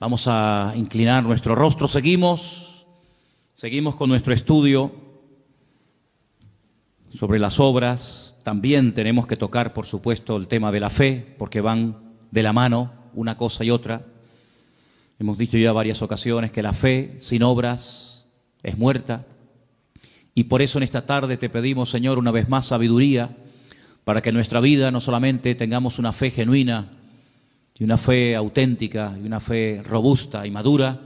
Vamos a inclinar nuestro rostro. Seguimos con nuestro estudio sobre las obras. También tenemos que tocar, por supuesto, el tema de la fe, porque van de la mano una cosa y otra. Hemos dicho ya varias ocasiones que la fe sin obras es muerta. Y por eso en esta tarde te pedimos, Señor, una vez más sabiduría para que en nuestra vida no solamente tengamos una fe genuina y una fe auténtica y una fe robusta y madura,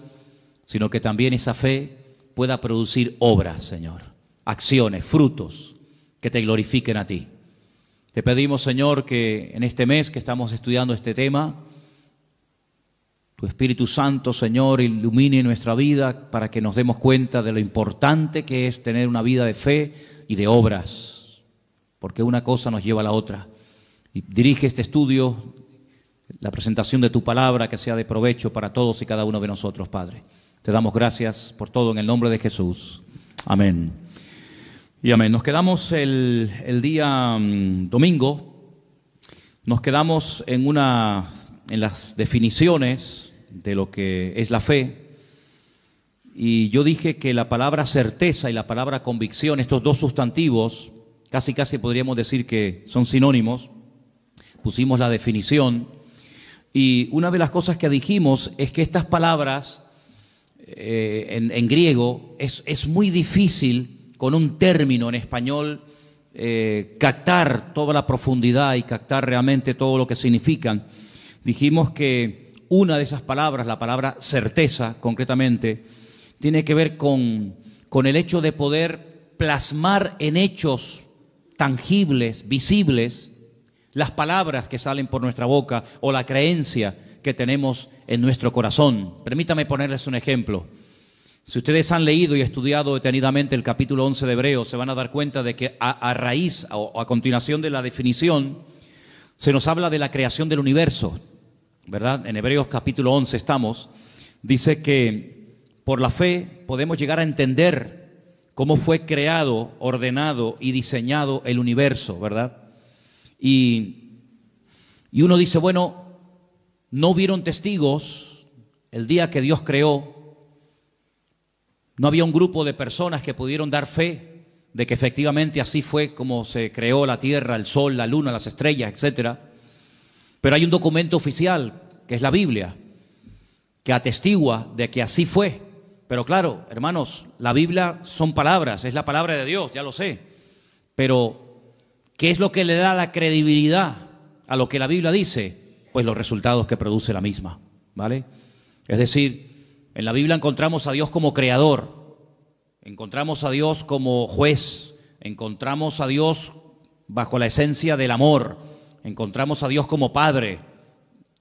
sino que también esa fe pueda producir obras, Señor, acciones, frutos que te glorifiquen a ti. Te pedimos, Señor, que en este mes que estamos estudiando este tema, tu Espíritu Santo, Señor, ilumine nuestra vida para que nos demos cuenta de lo importante que es tener una vida de fe y de obras, porque una cosa nos lleva a la otra. Y dirige este estudio, la presentación de tu palabra, que sea de provecho para todos y cada uno de nosotros, Padre. Te damos gracias por todo en el nombre de Jesús. Amén. Y amén. Nos quedamos el día domingo, nos quedamos en las definiciones de lo que es la fe. Y yo dije que la palabra certeza y la palabra convicción, estos dos sustantivos, casi podríamos decir que son sinónimos. Pusimos la definición. Y una de las cosas que dijimos es que estas palabras en griego es muy difícil con un término en español captar toda la profundidad y captar realmente todo lo que significan. Dijimos que una de esas palabras, la palabra certeza concretamente, tiene que ver con el hecho de poder plasmar en hechos tangibles, visibles, las palabras que salen por nuestra boca o la creencia que tenemos en nuestro corazón. Permítame ponerles un ejemplo. Si ustedes han leído y estudiado detenidamente el capítulo 11 de Hebreos, se van a dar cuenta de que a raíz o a continuación de la definición, se nos habla de la creación del universo, ¿verdad? En Hebreos capítulo 11 estamos. Dice que por la fe podemos llegar a entender cómo fue creado, ordenado y diseñado el universo, ¿verdad? Y uno dice, bueno, no hubieron testigos el día que Dios creó, no había un grupo de personas que pudieron dar fe de que efectivamente así fue como se creó la tierra, el sol, la luna, las estrellas, etcétera. Pero hay un documento oficial, que es la Biblia, que atestigua de que así fue. Pero claro, hermanos, la Biblia son palabras, es la palabra de Dios, ya lo sé, pero ¿qué es lo que le da la credibilidad a lo que la Biblia dice? Pues los resultados que produce la misma, ¿vale? Es decir, en la Biblia encontramos a Dios como creador, encontramos a Dios como juez, encontramos a Dios bajo la esencia del amor, encontramos a Dios como Padre.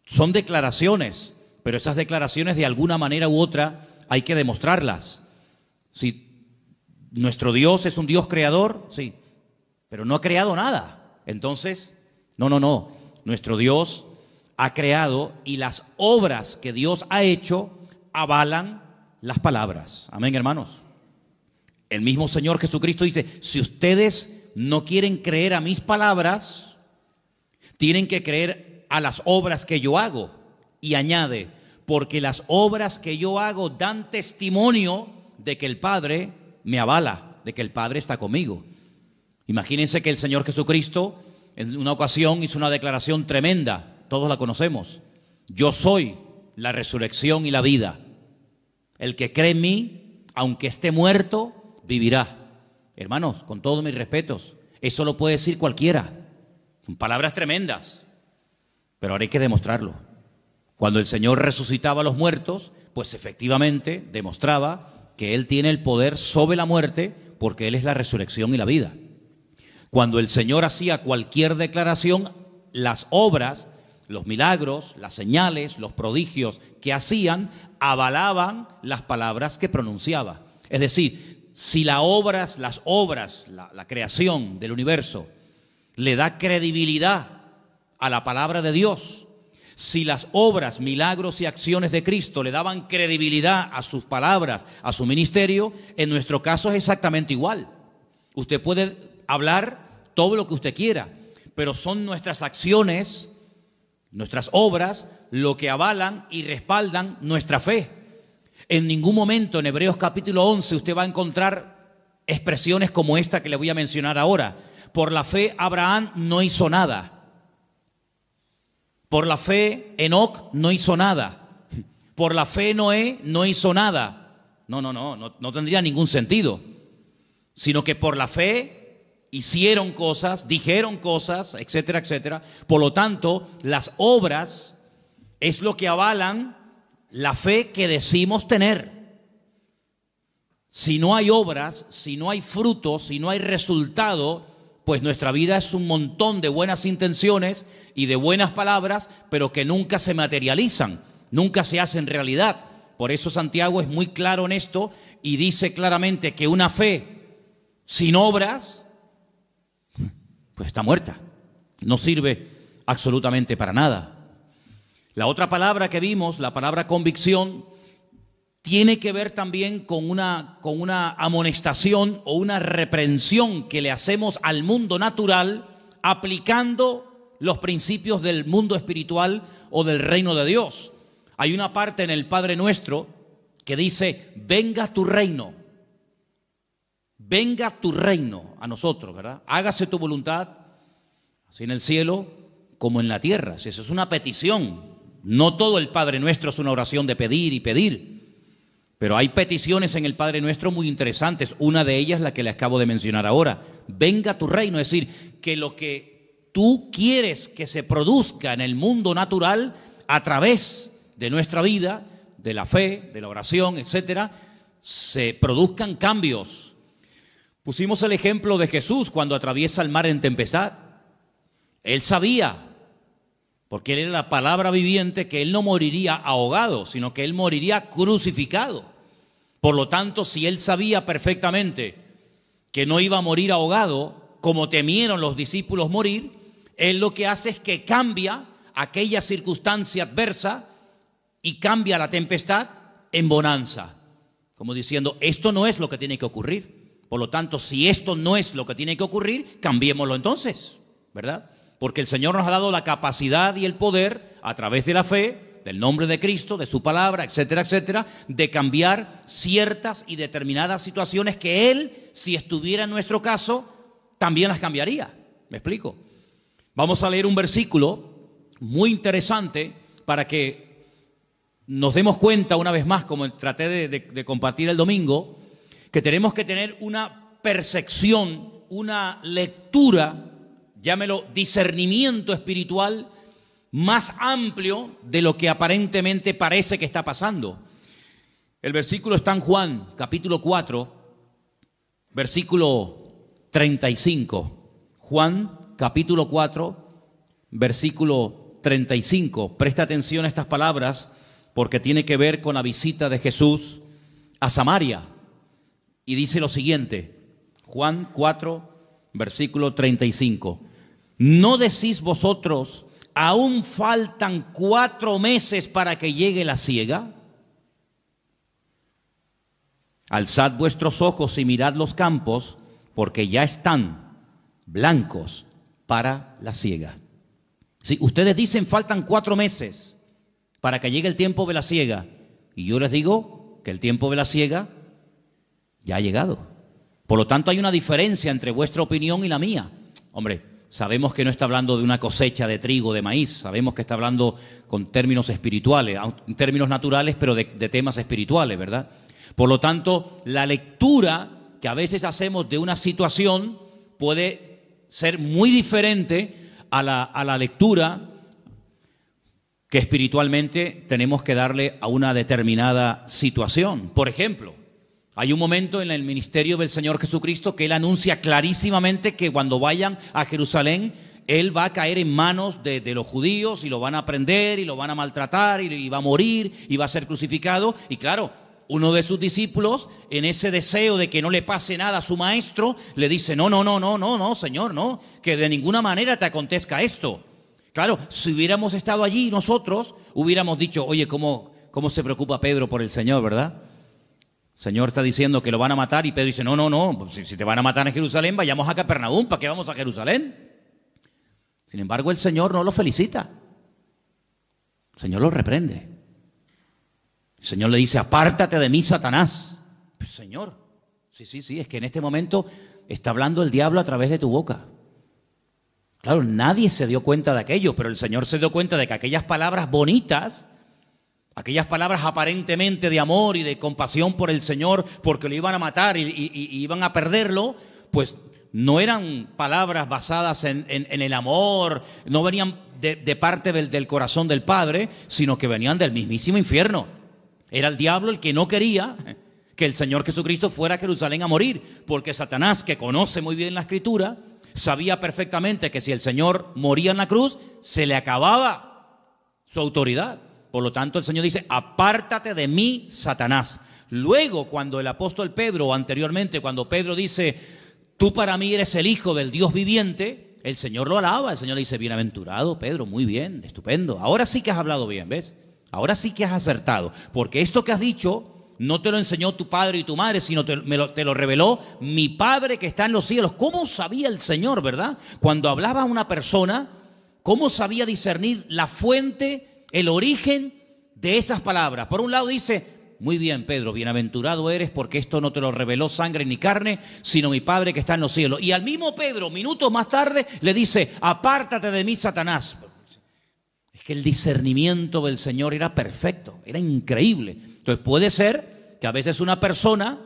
Son declaraciones, pero esas declaraciones de alguna manera u otra hay que demostrarlas. Si nuestro Dios es un Dios creador, sí, pero no ha creado nada. Entonces, no. Nuestro Dios ha creado y las obras que Dios ha hecho avalan las palabras. Amén, hermanos. El mismo Señor Jesucristo dice, si ustedes no quieren creer a mis palabras, tienen que creer a las obras que yo hago. Y añade, porque las obras que yo hago dan testimonio de que el Padre me avala, de que el Padre está conmigo. Imagínense que el Señor Jesucristo en una ocasión hizo una declaración tremenda, todos la conocemos. Yo soy la resurrección y la vida. El que cree en mí, aunque esté muerto, vivirá. Hermanos, con todos mis respetos, eso lo puede decir cualquiera. Son palabras tremendas, pero ahora hay que demostrarlo. Cuando el Señor resucitaba a los muertos, pues efectivamente demostraba que Él tiene el poder sobre la muerte porque Él es la resurrección y la vida. Cuando el Señor hacía cualquier declaración, las obras, los milagros, las señales, los prodigios que hacían, avalaban las palabras que pronunciaba. Es decir, si las obras, la creación del universo le da credibilidad a la palabra de Dios, si las obras, milagros y acciones de Cristo le daban credibilidad a sus palabras, a su ministerio, en nuestro caso es exactamente igual. Usted puede hablar todo lo que usted quiera, pero son nuestras acciones Nuestras obras lo que avalan y respaldan nuestra fe. En ningún momento en Hebreos capítulo 11 usted va a encontrar expresiones como esta que le voy a mencionar ahora. Por la fe Abraham no hizo nada. Por la fe Enoc no hizo nada. Por la fe Noé no hizo nada. No tendría ningún sentido. Sino que por la fe hicieron cosas, dijeron cosas, etcétera, etcétera. Por lo tanto, las obras es lo que avalan la fe que decimos tener. Si no hay obras, si no hay frutos, si no hay resultado, pues nuestra vida es un montón de buenas intenciones y de buenas palabras, pero que nunca se materializan, nunca se hacen realidad. Por eso Santiago es muy claro en esto y dice claramente que una fe sin obras, pues está muerta, no sirve absolutamente para nada. La otra palabra que vimos, la palabra convicción, tiene que ver también con una amonestación o una reprensión que le hacemos al mundo natural aplicando los principios del mundo espiritual o del reino de Dios. Hay una parte en el Padre Nuestro que dice, venga tu reino a nosotros, ¿verdad? Hágase tu voluntad, así en el cielo como en la tierra. Eso es una petición. No todo el Padre Nuestro es una oración de pedir y pedir, pero hay peticiones en el Padre Nuestro muy interesantes. Una de ellas la que le acabo de mencionar ahora. Venga tu reino, es decir, que lo que tú quieres que se produzca en el mundo natural a través de nuestra vida, de la fe, de la oración, etcétera, se produzcan cambios. Pusimos el ejemplo de Jesús cuando atraviesa el mar en tempestad. Él sabía, porque él era la palabra viviente, que él no moriría ahogado, sino que él moriría crucificado. Por lo tanto, si él sabía perfectamente que no iba a morir ahogado, como temieron los discípulos morir, él lo que hace es que cambia aquella circunstancia adversa y cambia la tempestad en bonanza. Como diciendo, esto no es lo que tiene que ocurrir. Por lo tanto, si esto no es lo que tiene que ocurrir, cambiémoslo entonces, ¿verdad? Porque el Señor nos ha dado la capacidad y el poder, a través de la fe, del nombre de Cristo, de su palabra, etcétera, etcétera, de cambiar ciertas y determinadas situaciones que Él, si estuviera en nuestro caso, también las cambiaría. ¿Me explico? Vamos a leer un versículo muy interesante para que nos demos cuenta una vez más, como traté de compartir el domingo, que tenemos que tener una percepción, una lectura, llámelo discernimiento espiritual más amplio de lo que aparentemente parece que está pasando. El versículo está en Juan, capítulo 4, versículo 35. Juan, capítulo 4, versículo 35. Presta atención a estas palabras porque tiene que ver con la visita de Jesús a Samaria. Y dice lo siguiente, Juan 4, versículo 35. ¿No decís vosotros, aún faltan 4 meses para que llegue la siega? Alzad vuestros ojos y mirad los campos, porque ya están blancos para la siega. Si ustedes dicen faltan 4 meses para que llegue el tiempo de la siega, y yo les digo que el tiempo de la siega ya ha llegado. Por lo tanto, hay una diferencia entre vuestra opinión y la mía. Hombre, sabemos que no está hablando de una cosecha de trigo, de maíz. Sabemos que está hablando con términos espirituales, términos naturales, pero de temas espirituales, ¿verdad? Por lo tanto, la lectura que a veces hacemos de una situación puede ser muy diferente a la lectura que espiritualmente tenemos que darle a una determinada situación. Por ejemplo, hay un momento en el ministerio del Señor Jesucristo que Él anuncia clarísimamente que cuando vayan a Jerusalén, Él va a caer en manos de los judíos y lo van a prender y lo van a maltratar y va a morir y va a ser crucificado. Y claro, uno de sus discípulos, en ese deseo de que no le pase nada a su maestro, le dice, no, Señor, no, que de ninguna manera te acontezca esto. Claro, si hubiéramos estado allí nosotros, hubiéramos dicho, oye, ¿cómo se preocupa Pedro por el Señor, verdad? El Señor está diciendo que lo van a matar y Pedro dice, no, si te van a matar en Jerusalén, vayamos a Capernaum, ¿para qué vamos a Jerusalén? Sin embargo, el Señor no lo felicita. El Señor lo reprende. El Señor le dice, apártate de mí, Satanás. Pues, Señor, sí, es que en este momento está hablando el diablo a través de tu boca. Claro, nadie se dio cuenta de aquello, pero el Señor se dio cuenta de que aquellas palabras bonitas, aquellas palabras aparentemente de amor y de compasión por el Señor, porque lo iban a matar y iban a perderlo, pues no eran palabras basadas en el amor, no venían de parte del corazón del Padre, sino que venían del mismísimo infierno. Era el diablo el que no quería que el Señor Jesucristo fuera a Jerusalén a morir, porque Satanás, que conoce muy bien la Escritura, sabía perfectamente que si el Señor moría en la cruz, se le acababa su autoridad. Por lo tanto, el Señor dice, apártate de mí, Satanás. Luego, cuando el apóstol Pedro, o anteriormente, cuando Pedro dice, tú para mí eres el Hijo del Dios viviente, el Señor lo alaba. El Señor le dice, bienaventurado Pedro, muy bien, estupendo. Ahora sí que has hablado bien, ¿ves? Ahora sí que has acertado, porque esto que has dicho no te lo enseñó tu padre y tu madre, sino te lo reveló mi Padre que está en los cielos. ¿Cómo sabía el Señor, verdad? Cuando hablaba a una persona, ¿cómo sabía discernir la fuente, el origen de esas palabras? Por un lado dice, muy bien, Pedro, bienaventurado eres porque esto no te lo reveló sangre ni carne, sino mi Padre que está en los cielos. Y al mismo Pedro, minutos más tarde, le dice, apártate de mí, Satanás. Es que el discernimiento del Señor era perfecto, era increíble. Entonces puede ser que a veces una persona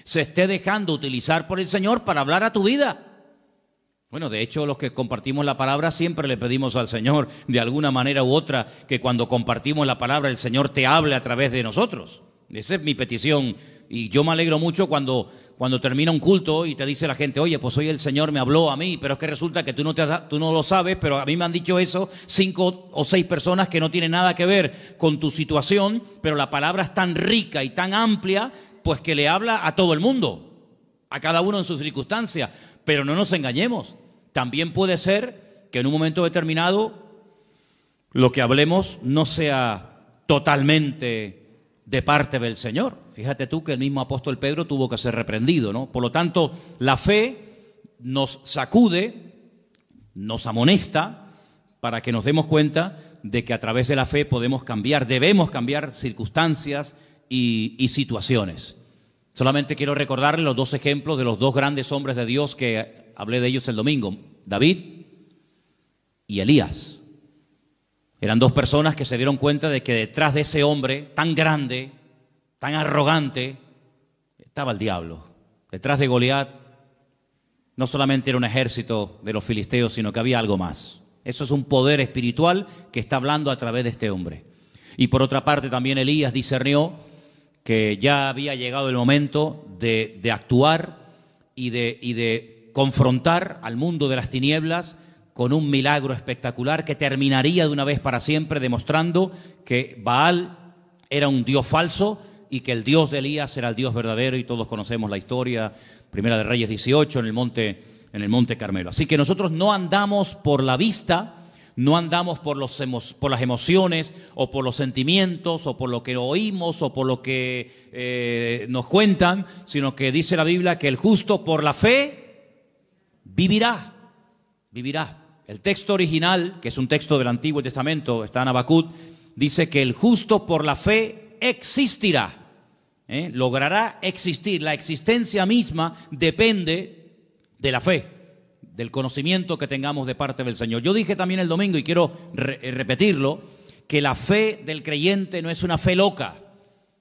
se esté dejando utilizar por el Señor para hablar a tu vida. Bueno, de hecho, los que compartimos la palabra siempre le pedimos al Señor, de alguna manera u otra, que cuando compartimos la palabra el Señor te hable a través de nosotros. Esa es mi petición. Y yo me alegro mucho cuando termina un culto y te dice la gente, oye, pues hoy el Señor me habló a mí, pero es que resulta que tú no lo sabes, pero a mí me han dicho eso 5 o 6 personas que no tienen nada que ver con tu situación, pero la palabra es tan rica y tan amplia, pues que le habla a todo el mundo, a cada uno en sus circunstancias. Pero no nos engañemos, también puede ser que en un momento determinado lo que hablemos no sea totalmente de parte del Señor. Fíjate tú que el mismo apóstol Pedro tuvo que ser reprendido, ¿no? Por lo tanto, la fe nos sacude, nos amonesta para que nos demos cuenta de que a través de la fe podemos cambiar, debemos cambiar circunstancias y situaciones. Solamente quiero recordarles los 2 ejemplos de los 2 grandes hombres de Dios que hablé de ellos el domingo, David y Elías. Eran 2 personas que se dieron cuenta de que detrás de ese hombre tan grande, tan arrogante, estaba el diablo. Detrás de Goliat no solamente era un ejército de los filisteos, sino que había algo más. Eso es un poder espiritual que está hablando a través de este hombre. Y por otra parte también Elías discernió que ya había llegado el momento de actuar y de confrontar al mundo de las tinieblas con un milagro espectacular que terminaría de una vez para siempre demostrando que Baal era un dios falso y que el Dios de Elías era el Dios verdadero, y todos conocemos la historia, Primera de Reyes 18, en el monte Carmelo. Así que nosotros no andamos por la vista, no andamos por las emociones o por los sentimientos o por lo que oímos o por lo que nos cuentan, sino que dice la Biblia que el justo por la fe vivirá. El texto original, que es un texto del Antiguo Testamento, está en Habacuc, dice que el justo por la fe existirá. Logrará existir. La existencia misma depende de la fe, del conocimiento que tengamos de parte del Señor. Yo dije también el domingo, y quiero repetirlo, que la fe del creyente no es una fe loca,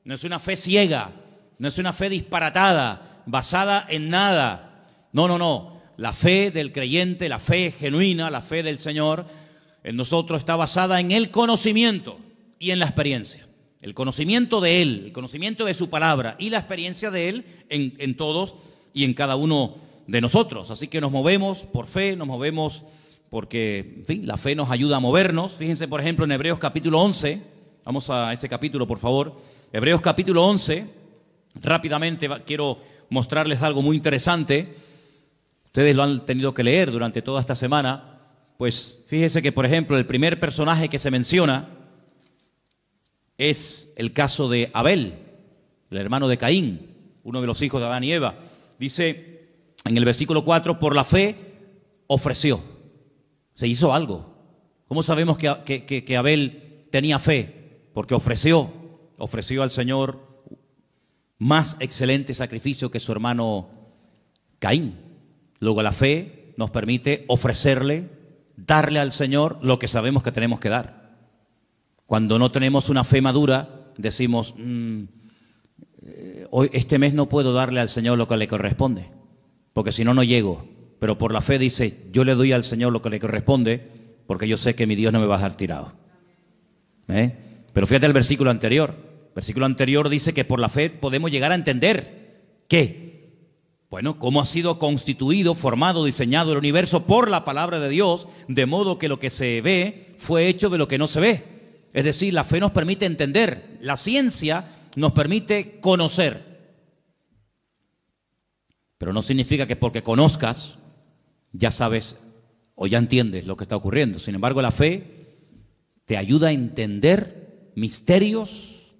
no es una fe ciega, no es una fe disparatada, basada en nada. No. La fe del creyente, la fe genuina, la fe del Señor, en nosotros está basada en el conocimiento y en la experiencia. El conocimiento de Él, el conocimiento de su palabra y la experiencia de Él en todos y en cada uno de nosotros. Así que nos movemos por fe, nos movemos porque, en fin, la fe nos ayuda a movernos. Fíjense, por ejemplo, en Hebreos capítulo 11, vamos a ese capítulo, por favor. Hebreos capítulo 11, rápidamente quiero mostrarles algo muy interesante. Ustedes lo han tenido que leer durante toda esta semana. Pues fíjense que, por ejemplo, el primer personaje que se menciona es el caso de Abel, el hermano de Caín, uno de los hijos de Adán y Eva. Dice en el versículo 4, por la fe ofreció. Se hizo algo. ¿Cómo sabemos que Abel tenía fe, porque ofreció al Señor más excelente sacrificio que su hermano Caín. Luego la fe nos permite ofrecerle, darle al Señor lo que sabemos que tenemos que dar. Cuando no tenemos una fe madura, decimos, hoy, este mes no puedo darle al Señor lo que le corresponde, porque si no, no llego. Pero por la fe dice, yo le doy al Señor lo que le corresponde, porque yo sé que mi Dios no me va a dejar tirado. Pero fíjate el versículo anterior. El versículo anterior dice que por la fe podemos llegar a entender que, bueno, cómo ha sido constituido, formado, diseñado el universo por la palabra de Dios, de modo que lo que se ve fue hecho de lo que no se ve. Es decir, la fe nos permite entender, la ciencia nos permite conocer. Pero no significa que porque conozcas, ya sabes o ya entiendes lo que está ocurriendo. Sin embargo, la fe te ayuda a entender misterios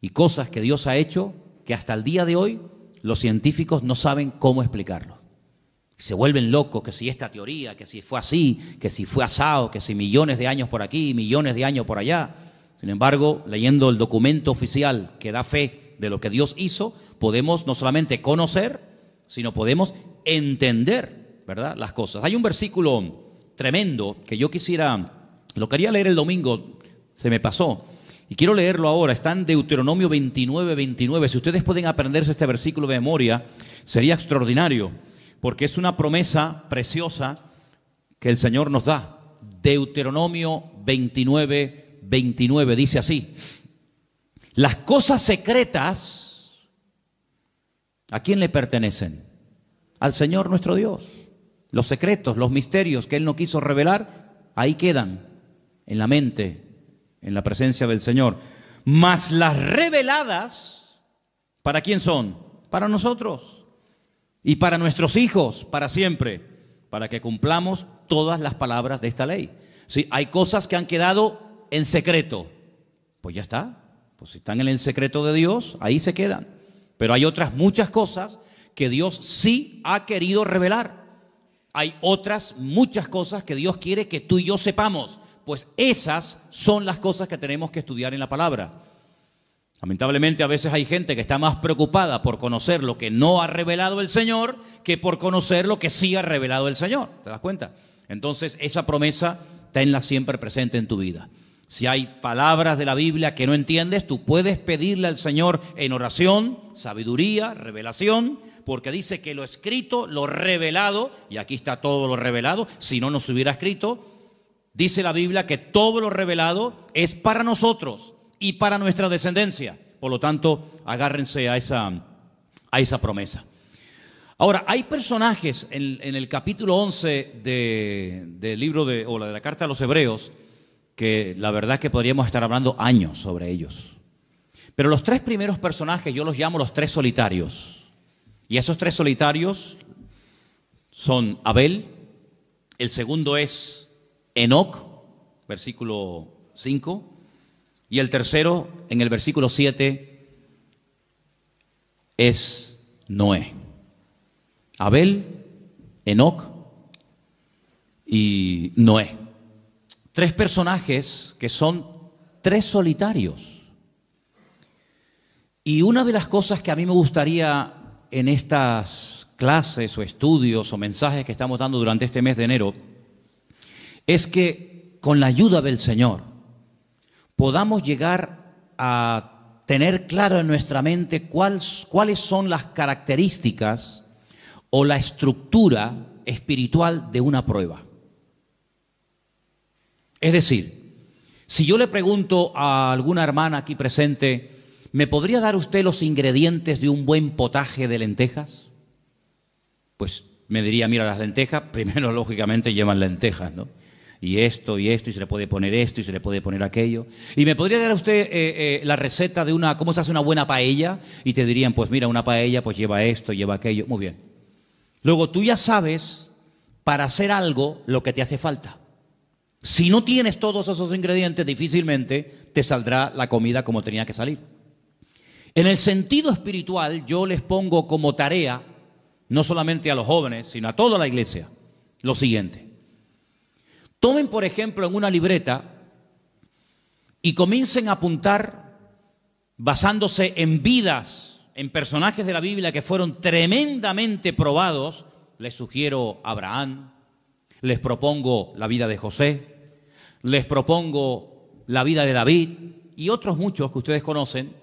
y cosas que Dios ha hecho que hasta el día de hoy los científicos no saben cómo explicarlo. Se vuelven locos, que si esta teoría, que si fue así, que si fue asado, que si millones de años por aquí, millones de años por allá. Sin embargo, leyendo el documento oficial que da fe de lo que Dios hizo, podemos no solamente conocer, sino podemos entender, ¿verdad?, las cosas. Hay un versículo tremendo que yo lo quería leer el domingo, se me pasó, y quiero leerlo ahora. Está en Deuteronomio 29:29. Si ustedes pueden aprenderse este versículo de memoria, sería extraordinario, porque es una promesa preciosa que el Señor nos da. Deuteronomio 29:29 dice así: las cosas secretas, ¿a quién le pertenecen? Al Señor nuestro Dios. Los secretos, los misterios que Él no quiso revelar, ahí quedan, en la mente, en la presencia del Señor. Mas las reveladas, ¿para quién son? Para nosotros y para nuestros hijos, para siempre, para que cumplamos todas las palabras de esta ley. Sí, hay cosas que han quedado en secreto, pues ya está, pues si están en el secreto de Dios, ahí se quedan. Pero hay otras muchas cosas que Dios sí ha querido revelar. Hay otras muchas cosas que Dios quiere que tú y yo sepamos, pues esas son las cosas que tenemos que estudiar en la palabra. Lamentablemente a veces hay gente que está más preocupada por conocer lo que no ha revelado el Señor que por conocer lo que sí ha revelado el Señor. ¿Te das cuenta? Entonces esa promesa tenla siempre presente en tu vida. Si hay palabras de la Biblia que no entiendes, tú puedes pedirle al Señor en oración, sabiduría, revelación, porque dice que lo escrito, lo revelado, y aquí está todo lo revelado, si no nos hubiera escrito, dice la Biblia que todo lo revelado es para nosotros y para nuestra descendencia. Por lo tanto, agárrense a esa promesa. Ahora, hay personajes en el capítulo 11 del libro de la carta a los Hebreos que la verdad que podríamos estar hablando años sobre ellos. Pero los tres primeros personajes yo los llamo los tres solitarios. Y esos tres solitarios son Abel, el segundo es Enoc, versículo 5, y el tercero, en el versículo 7, es Noé. Abel, Enoc y Noé. Tres personajes que son tres solitarios. Y una de las cosas que a mí me gustaría en estas clases o estudios o mensajes que estamos dando durante este mes de enero es que con la ayuda del Señor podamos llegar a tener claro en nuestra mente cuáles son las características o la estructura espiritual de una prueba. Es decir, si yo le pregunto a alguna hermana aquí presente, ¿me podría dar usted los ingredientes de un buen potaje de lentejas? Pues me diría, mira, las lentejas, primero lógicamente llevan lentejas, ¿no? Y esto, y se le puede poner esto, y se le puede poner aquello. ¿Y me podría dar usted la receta de cómo se hace una buena paella? Y te dirían, pues mira, una paella pues lleva esto, lleva aquello. Muy bien. Luego tú ya sabes, para hacer algo, lo que te hace falta. Si no tienes todos esos ingredientes, difícilmente te saldrá la comida como tenía que salir. En el sentido espiritual, yo les pongo como tarea, no solamente a los jóvenes, sino a toda la iglesia, lo siguiente. Tomen, por ejemplo, en una libreta y comiencen a apuntar, basándose en vidas, en personajes de la Biblia que fueron tremendamente probados. Les sugiero a Abraham, les propongo la vida de José, les propongo la vida de David y otros muchos que ustedes conocen.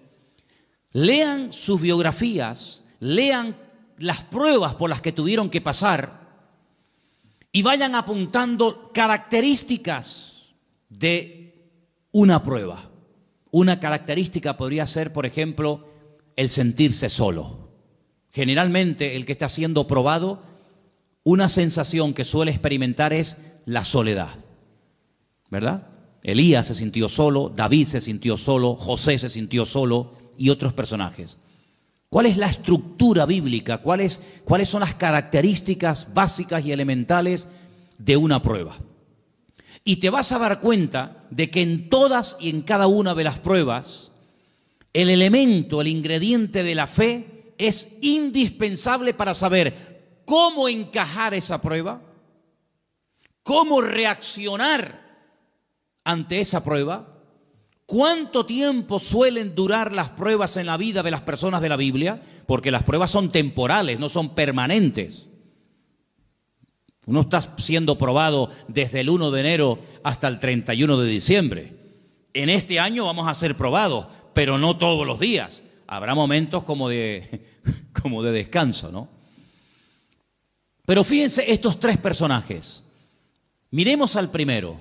Lean sus biografías, lean las pruebas por las que tuvieron que pasar y vayan apuntando características de una prueba. Una característica podría ser, por ejemplo, el sentirse solo. Generalmente el que está siendo probado, una sensación que suele experimentar es la soledad, ¿verdad? Elías se sintió solo, David se sintió solo, José se sintió solo y otros personajes. ¿Cuál es la estructura bíblica? ¿Cuáles son las características básicas y elementales de una prueba? Y te vas a dar cuenta de que en todas y en cada una de las pruebas, el elemento, el ingrediente de la fe es indispensable para saber cómo encajar esa prueba, cómo reaccionar ante esa prueba. ¿Cuánto tiempo suelen durar las pruebas en la vida de las personas de la Biblia? Porque las pruebas son temporales, no son permanentes. Uno está siendo probado desde el 1 de enero hasta el 31 de diciembre. En este año vamos a ser probados, pero no todos los días. Habrá momentos como de descanso, ¿no? Pero fíjense estos tres personajes. Miremos al primero,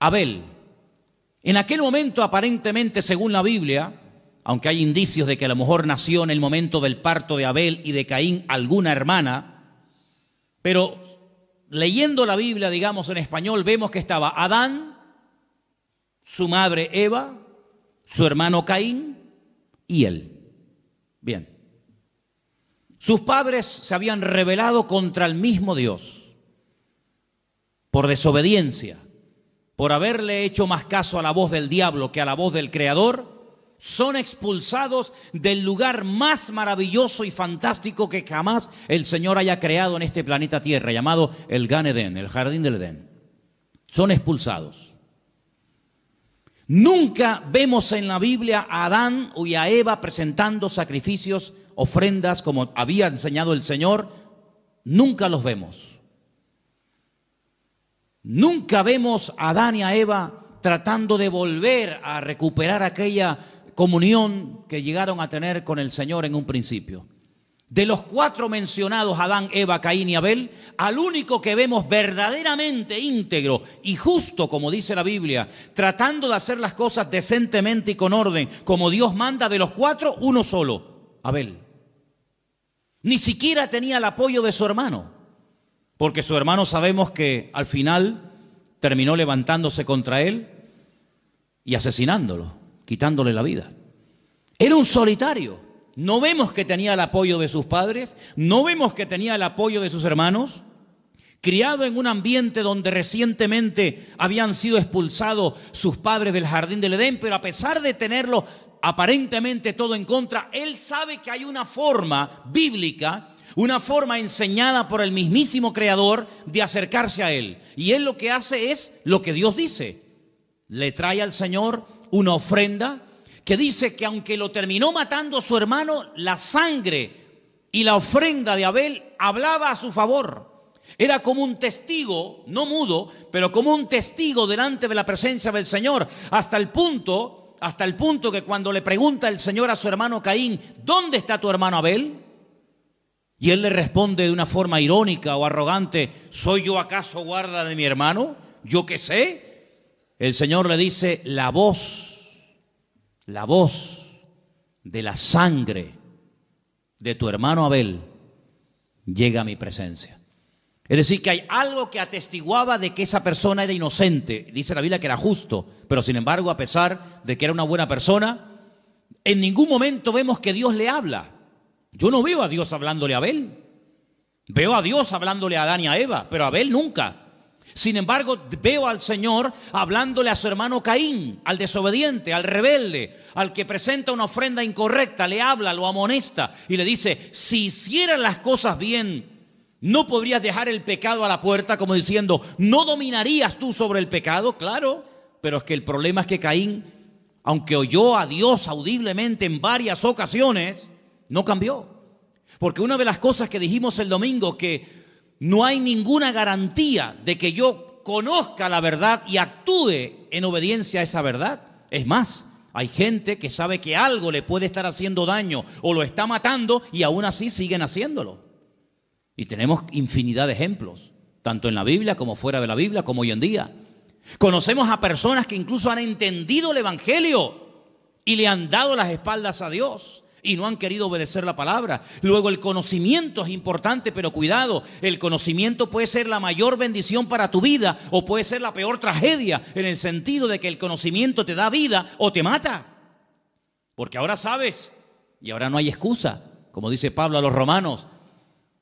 Abel. En aquel momento, aparentemente, según la Biblia, aunque hay indicios de que a lo mejor nació en el momento del parto de Abel y de Caín alguna hermana, pero leyendo la Biblia, digamos en español, vemos que estaba Adán, su madre Eva, su hermano Caín y él. Bien. Sus padres se habían rebelado contra el mismo Dios por desobediencia. Por haberle hecho más caso a la voz del diablo que a la voz del Creador, son expulsados del lugar más maravilloso y fantástico que jamás el Señor haya creado en este planeta Tierra, llamado el Gan Edén, el Jardín del Edén. Son expulsados. Nunca vemos en la Biblia a Adán y a Eva presentando sacrificios, ofrendas, como había enseñado el Señor. Nunca los vemos. Nunca vemos a Adán y a Eva tratando de volver a recuperar aquella comunión que llegaron a tener con el Señor en un principio. De los cuatro mencionados, Adán, Eva, Caín y Abel, al único que vemos verdaderamente íntegro y justo, como dice la Biblia, tratando de hacer las cosas decentemente y con orden, como Dios manda, de los cuatro, uno solo, Abel. Ni siquiera tenía el apoyo de su hermano. Porque su hermano sabemos que al final terminó levantándose contra él y asesinándolo, quitándole la vida. Era un solitario. No vemos que tenía el apoyo de sus padres, no vemos que tenía el apoyo de sus hermanos. Criado en un ambiente donde recientemente habían sido expulsados sus padres del Jardín del Edén, pero a pesar de tenerlo aparentemente todo en contra, él sabe que hay una forma bíblica, una forma enseñada por el mismísimo Creador de acercarse a Él. Y Él lo que hace es lo que Dios dice. Le trae al Señor una ofrenda que dice que aunque lo terminó matando su hermano, la sangre y la ofrenda de Abel hablaba a su favor. Era como un testigo, no mudo, pero como un testigo delante de la presencia del Señor, hasta el punto que cuando le pregunta el Señor a su hermano Caín, ¿dónde está tu hermano Abel? Y él le responde de una forma irónica o arrogante, ¿soy yo acaso guarda de mi hermano? ¿Yo qué sé? El Señor le dice, la voz de la sangre de tu hermano Abel llega a mi presencia. Es decir, que hay algo que atestiguaba de que esa persona era inocente. Dice la Biblia que era justo, pero sin embargo, a pesar de que era una buena persona, en ningún momento vemos que Dios le habla. Yo no veo a Dios hablándole a Abel. Veo a Dios hablándole a Adán y a Eva, pero a Abel nunca. Sin embargo, veo al Señor hablándole a su hermano Caín, al desobediente, al rebelde, al que presenta una ofrenda incorrecta, le habla, lo amonesta y le dice, si hicieras las cosas bien, ¿no podrías dejar el pecado a la puerta? Como diciendo, ¿no dominarías tú sobre el pecado? Claro, pero es que el problema es que Caín, aunque oyó a Dios audiblemente en varias ocasiones, no cambió. Porque una de las cosas que dijimos el domingo, que no hay ninguna garantía de que yo conozca la verdad y actúe en obediencia a esa verdad. Es más, hay gente que sabe que algo le puede estar haciendo daño o lo está matando y aún así siguen haciéndolo. Y tenemos infinidad de ejemplos, tanto en la Biblia como fuera de la Biblia, como hoy en día. Conocemos a personas que incluso han entendido el Evangelio y le han dado las espaldas a Dios y no han querido obedecer la palabra. Luego, el conocimiento es importante, pero cuidado, el conocimiento puede ser la mayor bendición para tu vida o puede ser la peor tragedia, en el sentido de que el conocimiento te da vida o te mata. Porque ahora sabes y ahora no hay excusa. Como dice Pablo a los romanos,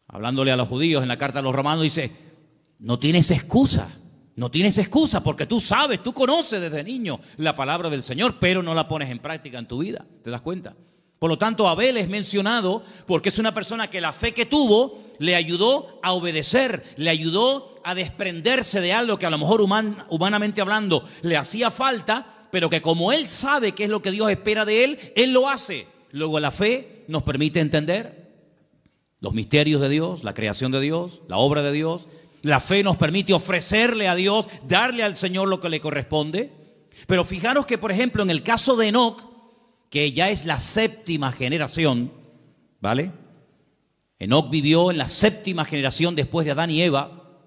hablándole a los judíos en la carta a los romanos, dice, no tienes excusa. No tienes excusa porque tú sabes, tú conoces desde niño la palabra del Señor, pero no la pones en práctica en tu vida. ¿Te das cuenta? Por lo tanto, Abel es mencionado porque es una persona que la fe que tuvo le ayudó a obedecer, le ayudó a desprenderse de algo que a lo mejor humanamente hablando le hacía falta, pero que como él sabe qué es lo que Dios espera de él lo hace. Luego la fe nos permite entender los misterios de Dios, la creación de Dios, la obra de Dios. La fe nos permite ofrecerle a Dios, darle al Señor lo que le corresponde. Pero fijaros que, por ejemplo, en el caso de Enoc, que ya es la séptima generación, ¿vale? Enoc vivió en la séptima generación después de Adán y Eva.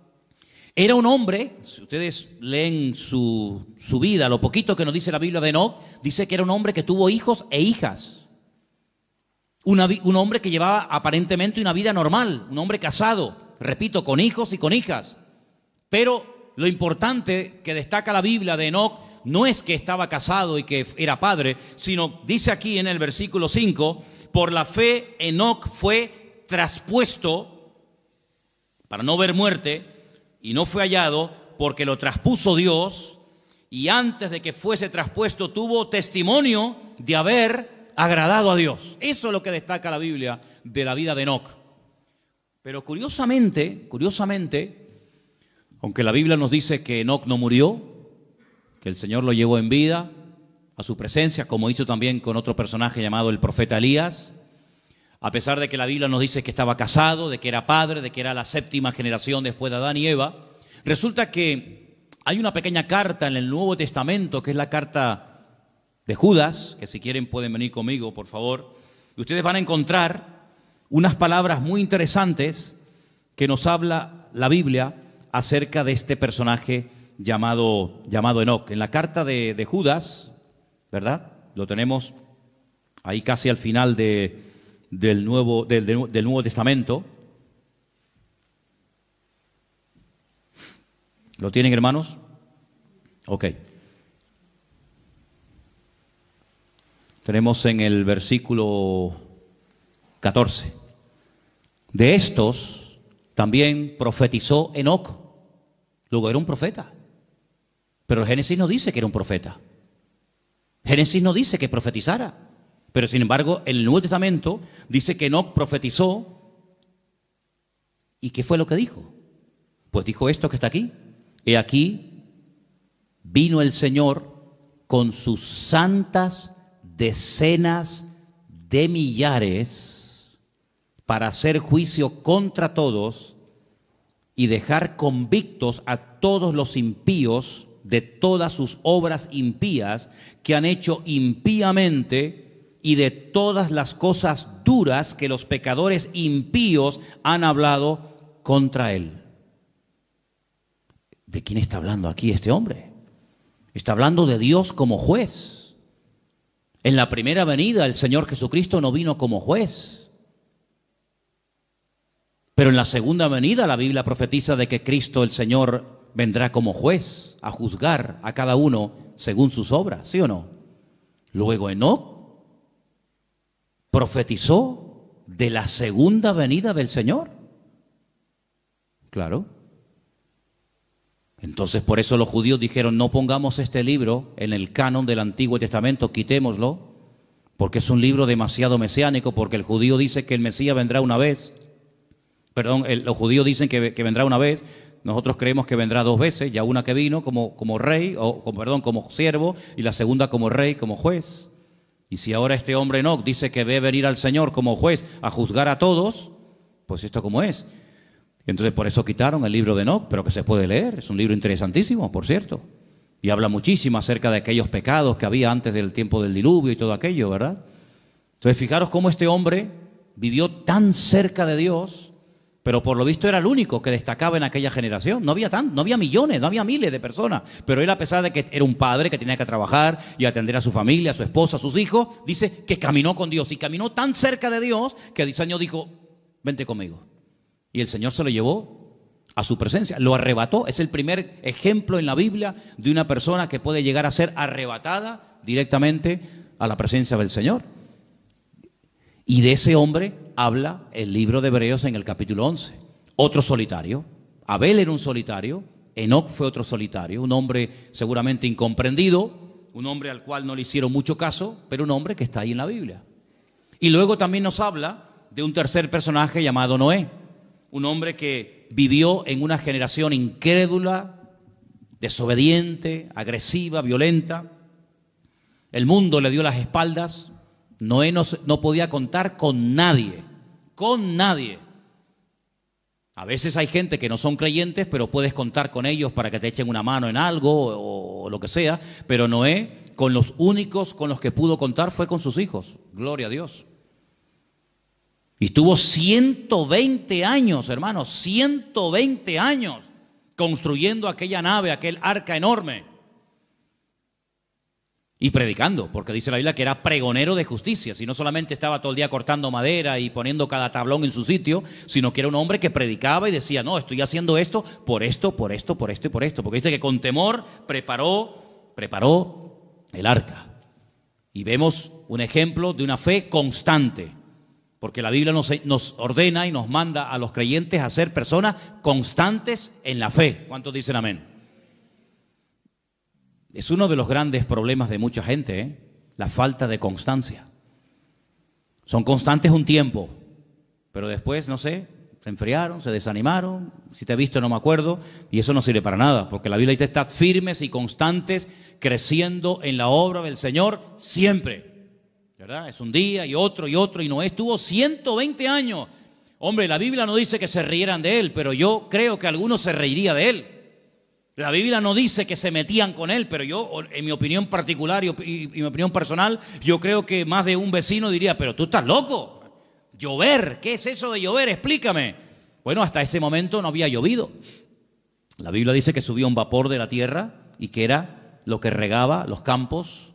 Era un hombre, si ustedes leen su vida, lo poquito que nos dice la Biblia de Enoc, dice que era un hombre que tuvo hijos e hijas. Un hombre que llevaba aparentemente una vida normal, un hombre casado. Repito, con hijos y con hijas. Pero lo importante que destaca la Biblia de Enoc no es que estaba casado y que era padre, sino dice aquí en el versículo 5, por la fe Enoc fue traspuesto para no ver muerte y no fue hallado porque lo traspuso Dios, y antes de que fuese traspuesto tuvo testimonio de haber agradado a Dios. Eso es lo que destaca la Biblia de la vida de Enoc. Pero curiosamente, aunque la Biblia nos dice que Enoc no murió, que el Señor lo llevó en vida a su presencia, como hizo también con otro personaje llamado el profeta Elías, a pesar de que la Biblia nos dice que estaba casado, de que era padre, de que era la séptima generación después de Adán y Eva, resulta que hay una pequeña carta en el Nuevo Testamento, que es la carta de Judas, que si quieren pueden venir conmigo, por favor, y ustedes van a encontrar unas palabras muy interesantes que nos habla la Biblia acerca de este personaje llamado Enoc. En la carta de Judas, ¿verdad? Lo tenemos ahí casi al final del Nuevo Testamento. ¿Lo tienen, hermanos? Ok. Tenemos en el versículo 14. De estos también profetizó Enoc. Luego era un profeta. Pero Génesis no dice que era un profeta. Génesis no dice que profetizara. Pero sin embargo, en el Nuevo Testamento dice que Enoc profetizó. ¿Y qué fue lo que dijo? Pues dijo esto que está aquí. He aquí, vino el Señor con sus santas decenas de millares para hacer juicio contra todos y dejar convictos a todos los impíos de todas sus obras impías que han hecho impíamente y de todas las cosas duras que los pecadores impíos han hablado contra él. ¿De quién está hablando aquí este hombre? Está hablando de Dios como juez. En la primera venida el Señor Jesucristo no vino como juez. Pero en la segunda venida la Biblia profetiza de que Cristo el Señor vendrá como juez a juzgar a cada uno según sus obras, ¿sí o no? Luego Enoc profetizó de la segunda venida del Señor. Claro. Entonces por eso los judíos dijeron, no pongamos este libro en el canon del Antiguo Testamento, quitémoslo, porque es un libro demasiado mesiánico, porque el judío dice que el Mesías vendrá una vez. Perdón, los judíos dicen que vendrá una vez, Nosotros creemos que vendrá 2 veces, ya una que vino como rey, como siervo, y la segunda como rey, como juez. Y si ahora este hombre Enoc dice que debe venir al Señor como juez a juzgar a todos, pues esto como es. Entonces por eso quitaron el libro de Enoc, pero que se puede leer, es un libro interesantísimo, por cierto. Y habla muchísimo acerca de aquellos pecados que había antes del tiempo del diluvio y todo aquello, ¿verdad? Entonces fijaros cómo este hombre vivió tan cerca de Dios, pero por lo visto era el único que destacaba en aquella generación. No había millones, no había miles de personas, pero él, a pesar de que era un padre que tenía que trabajar y atender a su familia, a su esposa, a sus hijos, dice que caminó con Dios y caminó tan cerca de Dios que el Señor dijo, vente conmigo. Y el Señor se lo llevó a su presencia, lo arrebató. Es el primer ejemplo en la Biblia de una persona que puede llegar a ser arrebatada directamente a la presencia del Señor. Y de ese hombre habla el libro de Hebreos en el capítulo 11. Otro solitario. Abel era un solitario, Enoc fue otro solitario, un hombre seguramente incomprendido, un hombre al cual no le hicieron mucho caso, pero un hombre que está ahí en la Biblia. Y luego también nos habla de un tercer personaje llamado Noé, un hombre que vivió en una generación incrédula, desobediente, agresiva, violenta. El mundo le dio las espaldas. Noé no podía contar con nadie, con nadie. A veces hay gente que no son creyentes, pero puedes contar con ellos para que te echen una mano en algo o lo que sea. Pero Noé, con los únicos con los que pudo contar fue con sus hijos. Gloria a Dios. Y estuvo 120 años, hermanos, 120 años construyendo aquella nave, aquel arca enorme. Y predicando, porque dice la Biblia que era pregonero de justicia. Si no solamente estaba todo el día cortando madera y poniendo cada tablón en su sitio, sino que era un hombre que predicaba y decía, no, estoy haciendo esto por esto, por esto, por esto y por esto. Porque dice que con temor preparó el arca. Y vemos un ejemplo de una fe constante. Porque la Biblia nos ordena y nos manda a los creyentes a ser personas constantes en la fe. ¿Cuántos dicen amén? Es uno de los grandes problemas de mucha gente, la falta de constancia. Son constantes un tiempo, pero después, no sé, se enfriaron, se desanimaron. Si te he visto no me acuerdo, y eso no sirve para nada, porque la Biblia dice, estad firmes y constantes, creciendo en la obra del Señor siempre. ¿Verdad? Es un día y otro, y Noé estuvo 120 años. Hombre, la Biblia no dice que se rieran de él, pero yo creo que algunos se reirían de él. La Biblia no dice que se metían con él, pero yo, en mi opinión particular y mi opinión personal, yo creo que más de un vecino diría, pero tú estás loco. Llover, ¿qué es eso de llover? Explícame. Bueno, hasta ese momento no había llovido. La Biblia dice que subió un vapor de la tierra y que era lo que regaba los campos.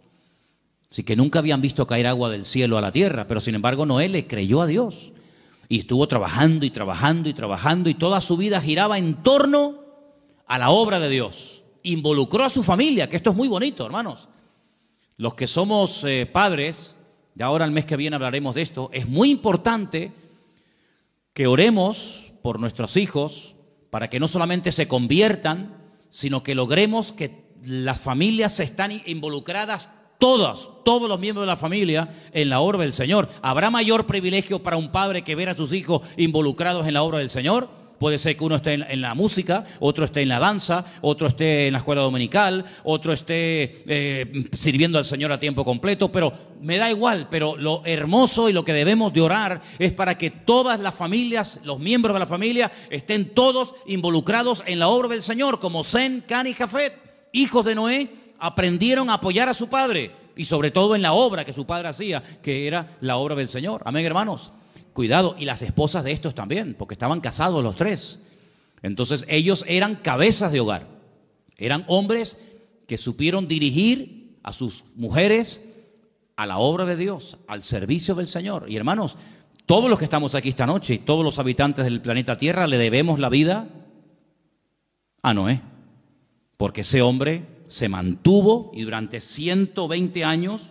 Así que nunca habían visto caer agua del cielo a la tierra, pero sin embargo Noé le creyó a Dios y estuvo trabajando y trabajando y trabajando y toda su vida giraba en torno a la obra de Dios. Involucró a su familia, que esto es muy bonito, hermanos. Los que somos padres, y ahora el mes que viene hablaremos de esto, es muy importante que oremos por nuestros hijos para que no solamente se conviertan, sino que logremos que las familias están involucradas todos los miembros de la familia en la obra del Señor. ¿Habrá mayor privilegio para un padre que ver a sus hijos involucrados en la obra del Señor? Puede ser que uno esté en la música, otro esté en la danza, otro esté en la escuela dominical, otro esté sirviendo al Señor a tiempo completo, pero me da igual. Pero lo hermoso y lo que debemos de orar es para que todas las familias, los miembros de la familia, estén todos involucrados en la obra del Señor, como Sem, Can y Jafet, hijos de Noé, aprendieron a apoyar a su padre y sobre todo en la obra que su padre hacía, que era la obra del Señor. Amén, hermanos. Cuidado, y las esposas de estos también, porque estaban casados los tres. Entonces ellos eran cabezas de hogar. Eran hombres que supieron dirigir a sus mujeres a la obra de Dios, al servicio del Señor. Y hermanos, todos los que estamos aquí esta noche, todos los habitantes del planeta Tierra, le debemos la vida a Noé, porque ese hombre se mantuvo y durante 120 años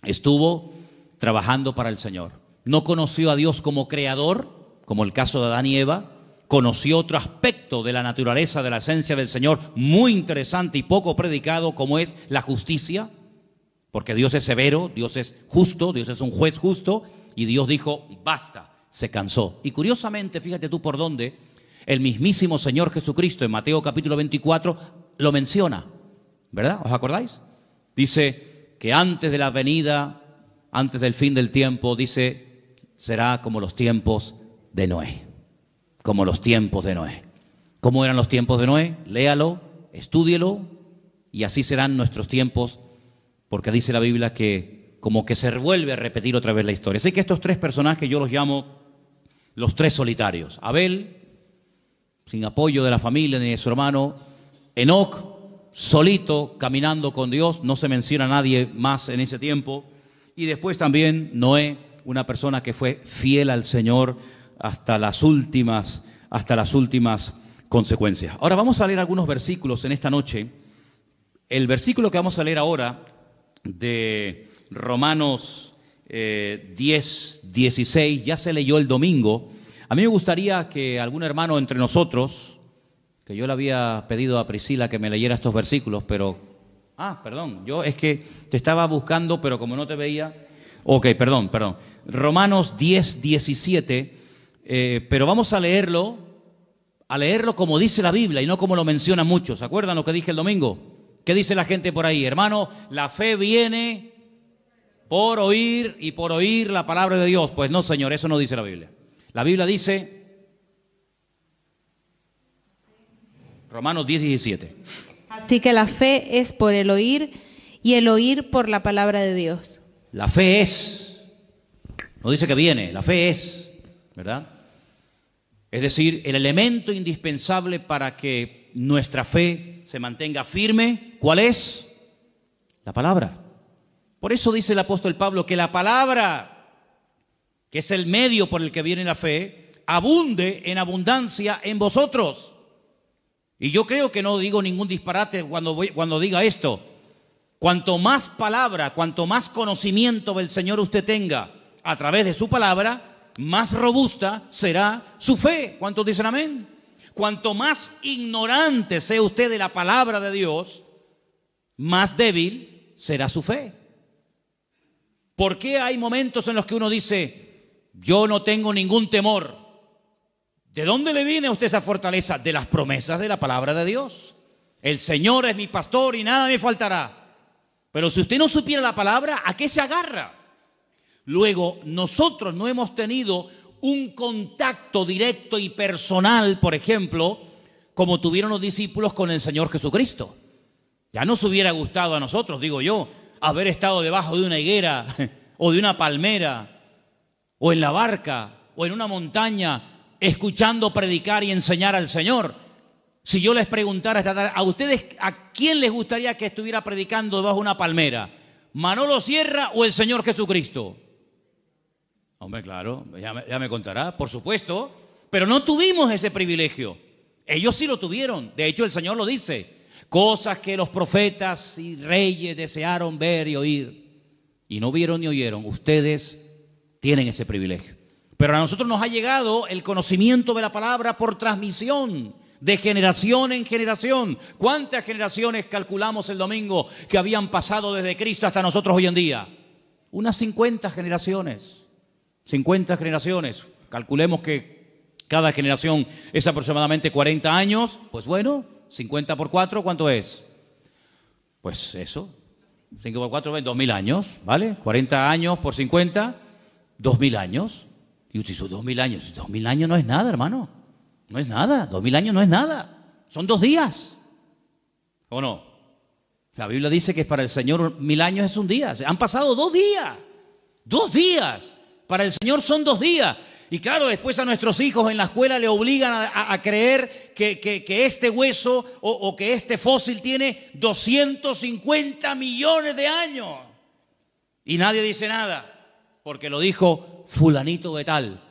estuvo trabajando para el Señor. No conoció a Dios como creador, como el caso de Adán y Eva. Conoció otro aspecto de la naturaleza, de la esencia del Señor, muy interesante y poco predicado, como es la justicia. Porque Dios es severo, Dios es justo, Dios es un juez justo. Y Dios dijo, basta, se cansó. Y curiosamente, fíjate tú por dónde, El mismísimo Señor Jesucristo en Mateo capítulo 24 lo menciona, ¿verdad? ¿Os acordáis? Dice que antes de la venida, antes del fin del tiempo, dice, será como los tiempos de Noé. Como los tiempos de Noé. ¿Cómo eran los tiempos de Noé? Léalo, estúdielo, y así serán nuestros tiempos, porque dice la Biblia que como que se vuelve a repetir otra vez la historia. Así que estos tres personajes yo los llamo los tres solitarios. Abel, sin apoyo de la familia ni de su hermano. Enoc, solito, caminando con Dios, no se menciona a nadie más en ese tiempo. Y después también Noé, una persona que fue fiel al Señor hasta las últimas consecuencias. Ahora vamos a leer algunos versículos en esta noche. El versículo que vamos a leer ahora de Romanos 10, 16, ya se leyó el domingo. A mí me gustaría que algún hermano entre nosotros, que yo le había pedido a Priscila que me leyera estos versículos, pero... perdón, yo es que te estaba buscando, pero como no te veía... Ok, perdón. Romanos 10, 17, pero vamos a leerlo como dice la Biblia y no como lo mencionan muchos. ¿Se acuerdan lo que dije el domingo? ¿Qué dice la gente por ahí? Hermano, la fe viene por oír y por oír la palabra de Dios. Pues no, Señor, eso no dice la Biblia. La Biblia dice, Romanos 10, 17. Así que la fe es por el oír y el oír por la palabra de Dios. La fe es, no dice que viene, la fe es, ¿verdad? Es decir, el elemento indispensable para que nuestra fe se mantenga firme, ¿cuál es? La palabra. Por eso dice el apóstol Pablo que la palabra, que es el medio por el que viene la fe, abunde en abundancia en vosotros. Y yo creo que no digo ningún disparate cuando diga esto. Cuanto más palabra, cuanto más conocimiento del Señor usted tenga a través de su palabra, más robusta será su fe. ¿Cuántos dicen amén? Cuanto más ignorante sea usted de la palabra de Dios, más débil será su fe. ¿Por qué hay momentos en los que uno dice, yo no tengo ningún temor? ¿De dónde le viene a usted esa fortaleza? De las promesas de la palabra de Dios. El Señor es mi pastor y nada me faltará. Pero si usted no supiera la palabra, ¿a qué se agarra? Luego, nosotros no hemos tenido un contacto directo y personal, por ejemplo, como tuvieron los discípulos con el Señor Jesucristo. Ya nos hubiera gustado a nosotros, digo yo, haber estado debajo de una higuera o de una palmera o en la barca o en una montaña escuchando predicar y enseñar al Señor. Si yo les preguntara esta tarde, ¿a ustedes a quién les gustaría que estuviera predicando debajo de una palmera? ¿Manolo Sierra o el Señor Jesucristo? Hombre, claro, ya me contará, por supuesto, pero no tuvimos ese privilegio. Ellos sí lo tuvieron, de hecho el Señor lo dice, cosas que los profetas y reyes desearon ver y oír, y no vieron ni oyeron. Ustedes tienen ese privilegio. Pero a nosotros nos ha llegado el conocimiento de la palabra por transmisión, de generación en generación. ¿Cuántas generaciones calculamos el domingo que habían pasado desde Cristo hasta nosotros hoy en día? Unas 50 generaciones. 50 generaciones. Calculemos que cada generación es aproximadamente 40 años. Pues bueno, 50 por 4, ¿cuánto es? Pues eso, 5 por 4, 2.000 años, ¿vale? 40 años por 50, 2.000 años. Y usted dice, 2.000 años. 2.000 años no es nada, hermano. No es nada. 2.000 años no es nada. Son 2 días. ¿O no? La Biblia dice que para el Señor 1.000 años es un día. Han pasado 2 días. 2 días. Para el Señor son 2 días. Y claro, después a nuestros hijos en la escuela le obligan a creer que este hueso o que este fósil tiene 250 millones de años. Y nadie dice nada, porque lo dijo fulanito de tal.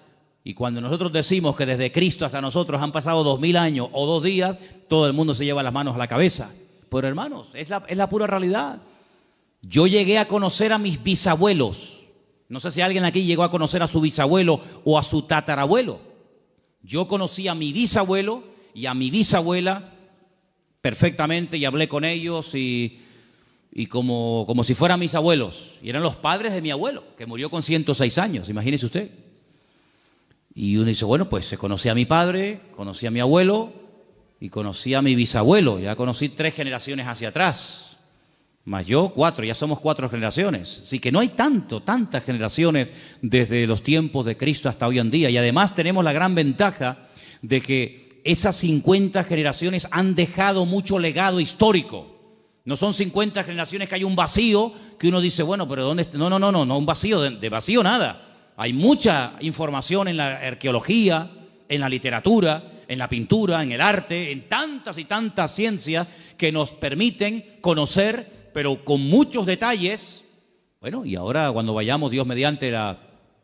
Y cuando nosotros decimos que desde Cristo hasta nosotros han pasado 2.000 años o 2 días, todo el mundo se lleva las manos a la cabeza. Pero hermanos, es la pura realidad. Yo llegué a conocer a mis bisabuelos. No sé si alguien aquí llegó a conocer a su bisabuelo o a su tatarabuelo. Yo conocí a mi bisabuelo y a mi bisabuela perfectamente y hablé con ellos y como si fueran mis abuelos. Y eran los padres de mi abuelo, que murió con 106 años, imagínese usted. Y uno dice, bueno, pues conocí a mi padre, conocí a mi abuelo y conocí a mi bisabuelo. Ya conocí 3 generaciones hacia atrás. Más yo 4, ya somos 4 generaciones. Así que no hay tantas generaciones desde los tiempos de Cristo hasta hoy en día. Y además tenemos la gran ventaja de que esas 50 generaciones han dejado mucho legado histórico. No son 50 generaciones que hay un vacío que uno dice, bueno, pero ¿dónde está? No, un vacío, de vacío nada. Hay mucha información en la arqueología, en la literatura, en la pintura, en el arte, en tantas y tantas ciencias que nos permiten conocer, pero con muchos detalles. Bueno, y ahora cuando vayamos, Dios mediante,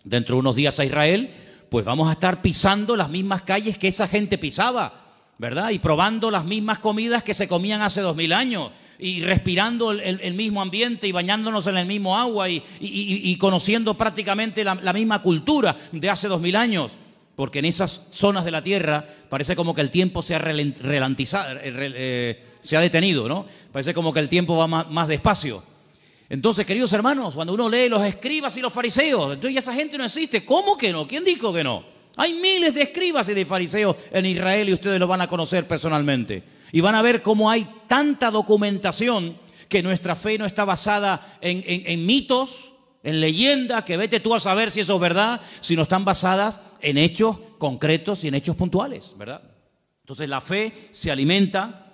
dentro de unos días a Israel, pues vamos a estar pisando las mismas calles que esa gente pisaba, ¿verdad? Y probando las mismas comidas que se comían hace 2000 años y respirando el mismo ambiente y bañándonos en el mismo agua y conociendo prácticamente la misma cultura de hace 2000 años. Porque en esas zonas de la tierra parece como que el tiempo se ha detenido, ¿no? Parece como que el tiempo va más despacio. Entonces, queridos hermanos, cuando uno lee los escribas y los fariseos, entonces esa gente no existe. ¿Cómo que no? ¿Quién dijo que no? Hay miles de escribas y de fariseos en Israel y ustedes los van a conocer personalmente. Y van a ver cómo hay tanta documentación que nuestra fe no está basada en mitos, en leyendas, que vete tú a saber si eso es verdad, sino están basadas en hechos concretos y en hechos puntuales, ¿verdad? Entonces la fe se alimenta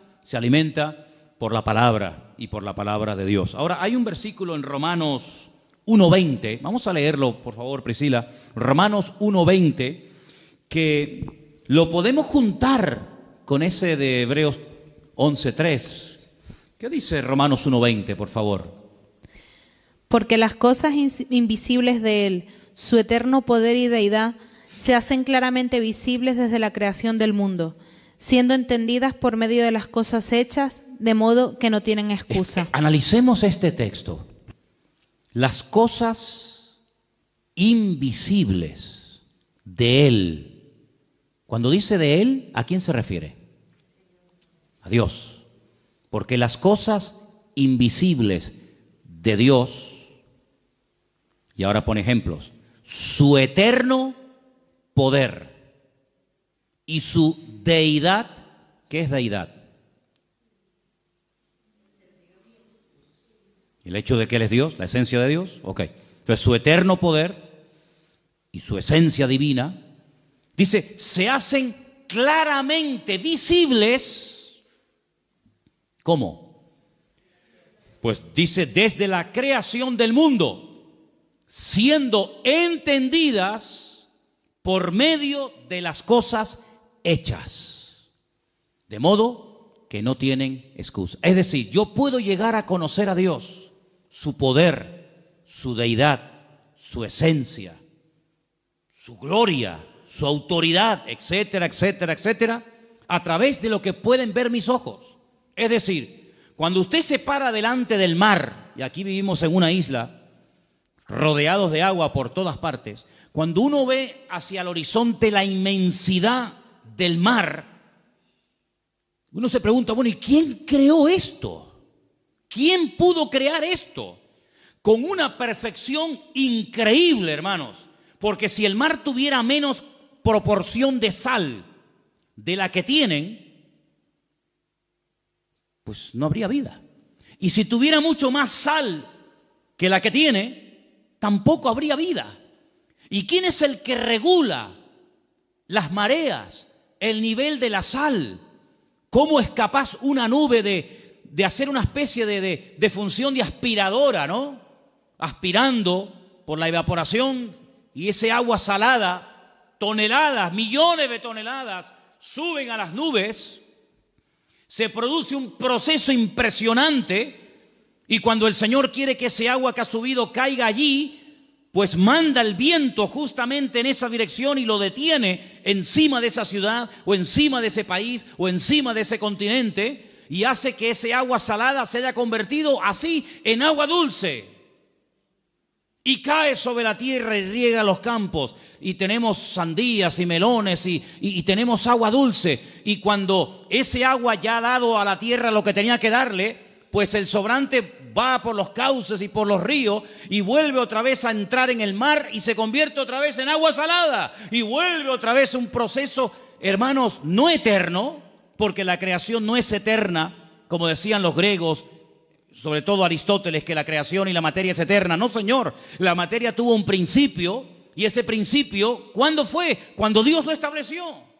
por la palabra y por la palabra de Dios. Ahora, hay un versículo en Romanos 1:20, vamos a leerlo, por favor, Priscila. Romanos 1:20, que lo podemos juntar con ese de Hebreos 11:3. ¿Qué dice Romanos 1:20, por favor? Porque las cosas invisibles de Él, su eterno poder y deidad, se hacen claramente visibles desde la creación del mundo, siendo entendidas por medio de las cosas hechas, de modo que no tienen excusa. Analicemos este texto. Las cosas invisibles de Él. Cuando dice de Él, ¿a quién se refiere? A Dios. Porque las cosas invisibles de Dios, y ahora pone ejemplos, su eterno poder y su deidad. ¿Qué es deidad? El hecho de que Él es Dios, la esencia de Dios. Ok. Entonces su eterno poder y su esencia divina, dice, se hacen claramente visibles. ¿Cómo? Pues dice, desde la creación del mundo, siendo entendidas por medio de las cosas hechas, de modo que no tienen excusa. Es decir, yo puedo llegar a conocer a Dios, su poder, su deidad, su esencia, su gloria, su autoridad, etcétera, etcétera, etcétera, a través de lo que pueden ver mis ojos. Es decir, cuando usted se para delante del mar, y aquí vivimos en una isla, rodeados de agua por todas partes, cuando uno ve hacia el horizonte la inmensidad del mar, uno se pregunta, bueno, ¿y quién creó esto? ¿Quién pudo crear esto? Con una perfección increíble, hermanos, porque si el mar tuviera menos proporción de sal de la que tienen, pues no habría vida. Y si tuviera mucho más sal que la que tiene, tampoco habría vida. ¿Y quién es el que regula las mareas, el nivel de la sal? ¿Cómo es capaz una nube de hacer una especie de función de aspiradora, ¿no? Aspirando por la evaporación y ese agua salada, toneladas, millones de toneladas, suben a las nubes. Se produce un proceso impresionante. Y cuando el Señor quiere que ese agua que ha subido caiga allí, pues manda el viento justamente en esa dirección y lo detiene encima de esa ciudad o encima de ese país o encima de ese continente y hace que ese agua salada se haya convertido así en agua dulce. Y cae sobre la tierra y riega los campos y tenemos sandías y melones y tenemos agua dulce. Y cuando ese agua ya ha dado a la tierra lo que tenía que darle, Pues el sobrante va por los cauces y por los ríos y vuelve otra vez a entrar en el mar y se convierte otra vez en agua salada y vuelve otra vez un proceso, hermanos, no eterno, porque la creación no es eterna, como decían los griegos, sobre todo Aristóteles, que la creación y la materia es eterna. No, señor, la materia tuvo un principio y ese principio, ¿cuándo fue? Cuando Dios lo estableció.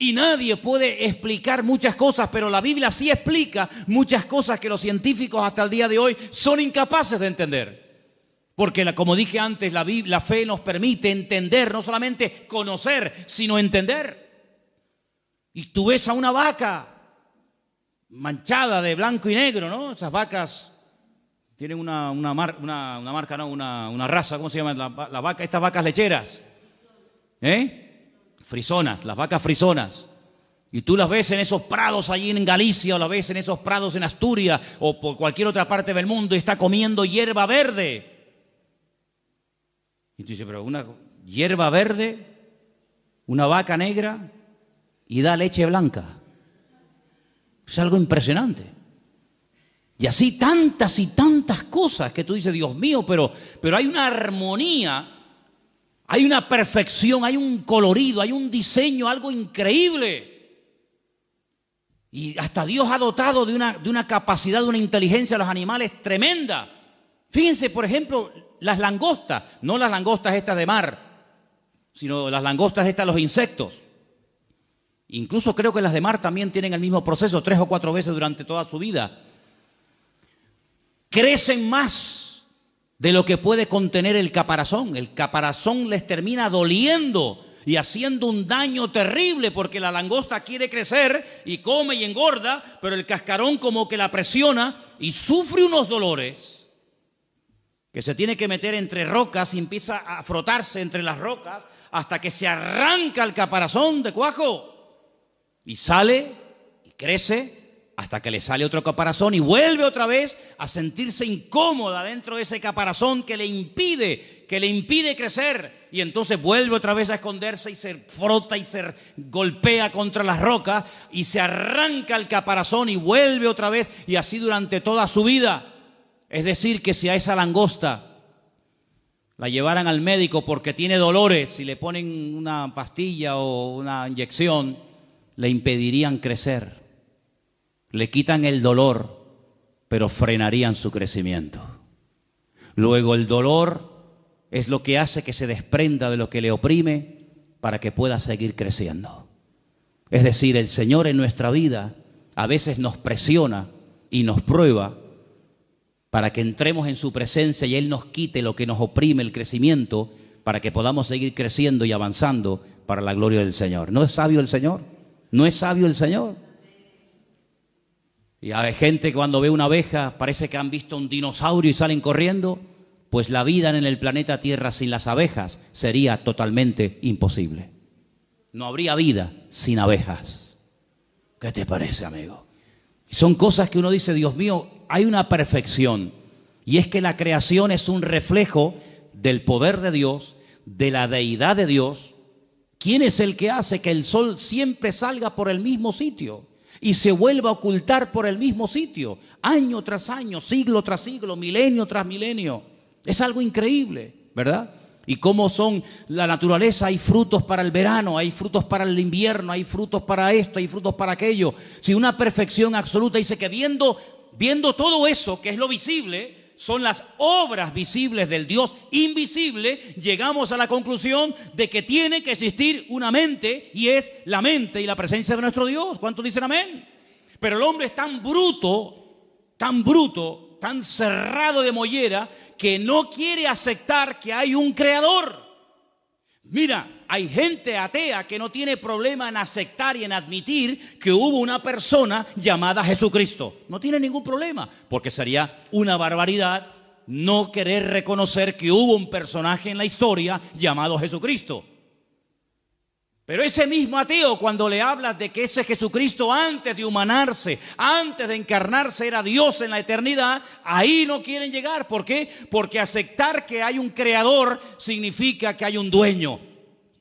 Y nadie puede explicar muchas cosas, pero la Biblia sí explica muchas cosas que los científicos hasta el día de hoy son incapaces de entender. Porque, como dije antes, la fe nos permite entender, no solamente conocer, sino entender. Y tú ves a una vaca manchada de blanco y negro, ¿no? Esas vacas tienen una raza, ¿cómo se llama? La vaca, estas vacas lecheras. Frisonas, las vacas frisonas. Y tú las ves en esos prados allí en Galicia, o las ves en esos prados en Asturias, o por cualquier otra parte del mundo, y está comiendo hierba verde. Y tú dices, pero una hierba verde, una vaca negra, y da leche blanca. Es algo impresionante. Y así tantas y tantas cosas que tú dices, Dios mío, pero hay una armonía. Hay una perfección, hay un colorido, hay un diseño, algo increíble. Y hasta Dios ha dotado de una capacidad, de una inteligencia a los animales tremenda. Fíjense, por ejemplo, las langostas, no las langostas estas de mar, sino las langostas estas, los insectos. Incluso creo que las de mar también tienen el mismo proceso 3 o 4 veces durante toda su vida. Crecen más de lo que puede contener el caparazón. El caparazón les termina doliendo y haciendo un daño terrible, porque la langosta quiere crecer y come y engorda, pero el cascarón como que la presiona y sufre unos dolores que se tiene que meter entre rocas y empieza a frotarse entre las rocas hasta que se arranca el caparazón de cuajo y sale y crece hasta que le sale otro caparazón y vuelve otra vez a sentirse incómoda dentro de ese caparazón que le impide crecer. Y entonces vuelve otra vez a esconderse y se frota y se golpea contra las rocas y se arranca el caparazón y vuelve otra vez, y así durante toda su vida. Es decir, que si a esa langosta la llevaran al médico porque tiene dolores y le ponen una pastilla o una inyección, le impedirían crecer. Le quitan el dolor, pero frenarían su crecimiento. Luego el dolor es lo que hace que se desprenda de lo que le oprime para que pueda seguir creciendo. Es decir, el Señor en nuestra vida a veces nos presiona y nos prueba para que entremos en su presencia y Él nos quite lo que nos oprime el crecimiento, para que podamos seguir creciendo y avanzando para la gloria del Señor. ¿No es sabio el Señor? ¿No es sabio el Señor? Y hay gente que cuando ve una abeja parece que han visto un dinosaurio y salen corriendo. Pues la vida en el planeta Tierra sin las abejas sería totalmente imposible. No habría vida sin abejas. ¿Qué te parece, amigo? Son cosas que uno dice, Dios mío, hay una perfección. Y es que la creación es un reflejo del poder de Dios, de la deidad de Dios. ¿Quién es el que hace que el sol siempre salga por el mismo sitio y se vuelva a ocultar por el mismo sitio, año tras año, siglo tras siglo, milenio tras milenio? Es algo increíble, ¿verdad? Y cómo son la naturaleza, hay frutos para el verano, hay frutos para el invierno, hay frutos para esto, hay frutos para aquello. Si una perfección absoluta, dice que viendo todo eso, que es lo visible, son las obras visibles del Dios invisible, llegamos a la conclusión de que tiene que existir una mente, y es la mente y la presencia de nuestro Dios. ¿Cuántos dicen amén? Pero el hombre es tan bruto, tan cerrado de mollera, que no quiere aceptar que hay un creador. Mira, hay gente atea que no tiene problema en aceptar y en admitir que hubo una persona llamada Jesucristo. No tiene ningún problema, porque sería una barbaridad no querer reconocer que hubo un personaje en la historia llamado Jesucristo. Pero ese mismo ateo, cuando le hablas de que ese Jesucristo, antes de humanarse, antes de encarnarse, era Dios en la eternidad, ahí no quieren llegar. ¿Por qué? Porque aceptar que hay un creador significa que hay un dueño.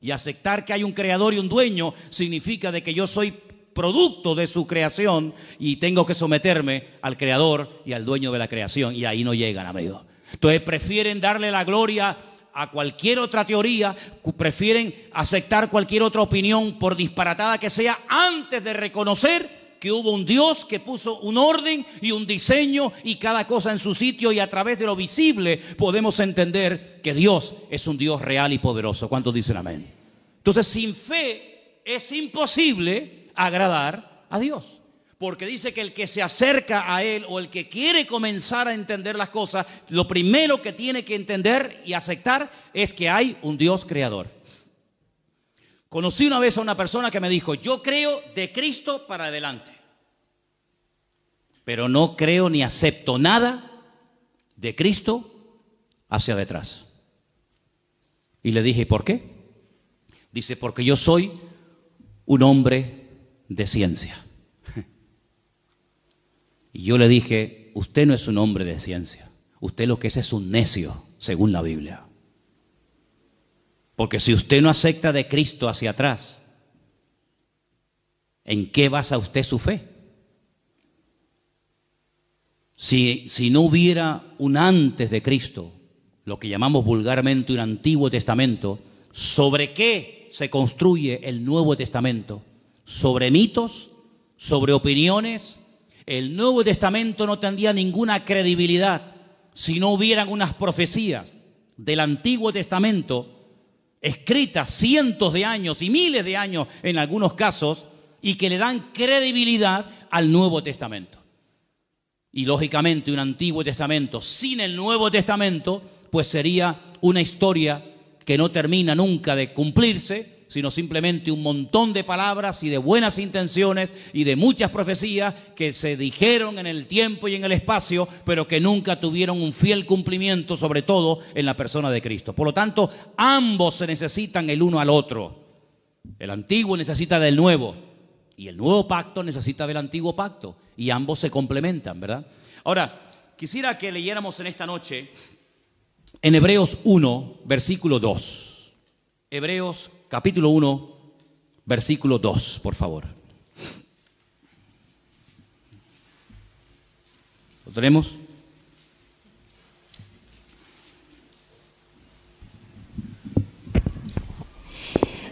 Y aceptar que hay un creador y un dueño significa de que yo soy producto de su creación y tengo que someterme al creador y al dueño de la creación. Y ahí no llegan, amigos. Entonces prefieren darle la gloria a cualquier otra teoría, prefieren aceptar cualquier otra opinión, por disparatada que sea, antes de reconocer que hubo un Dios que puso un orden y un diseño y cada cosa en su sitio, y a través de lo visible podemos entender que Dios es un Dios real y poderoso. ¿Cuántos dicen amén? Entonces, sin fe es imposible agradar a Dios, porque dice que el que se acerca a Él o el que quiere comenzar a entender las cosas, lo primero que tiene que entender y aceptar es que hay un Dios creador. Conocí una vez a una persona que me dijo: yo creo de Cristo para adelante, pero no creo ni acepto nada de Cristo hacia detrás. Y le dije: ¿por qué? Dice: porque yo soy un hombre de ciencia. Y yo le dije: usted no es un hombre de ciencia, usted lo que es un necio, según la Biblia. Porque si usted no acepta de Cristo hacia atrás, ¿en qué basa usted su fe? Si no hubiera un antes de Cristo, lo que llamamos vulgarmente un Antiguo Testamento, ¿sobre qué se construye el Nuevo Testamento? ¿Sobre mitos? ¿Sobre opiniones? El Nuevo Testamento no tendría ninguna credibilidad si no hubieran unas profecías del Antiguo Testamento escritas cientos de años y miles de años en algunos casos, y que le dan credibilidad al Nuevo Testamento. Y lógicamente un Antiguo Testamento sin el Nuevo Testamento pues sería una historia que no termina nunca de cumplirse, sino simplemente un montón de palabras y de buenas intenciones y de muchas profecías que se dijeron en el tiempo y en el espacio, pero que nunca tuvieron un fiel cumplimiento, sobre todo en la persona de Cristo. Por lo tanto, ambos se necesitan el uno al otro. El antiguo necesita del nuevo y el nuevo pacto necesita del antiguo pacto, y ambos se complementan, ¿verdad? Ahora, quisiera que leyéramos en esta noche en Hebreos 1, versículo 2. Hebreos capítulo 1, versículo 2, por favor. ¿Lo tenemos?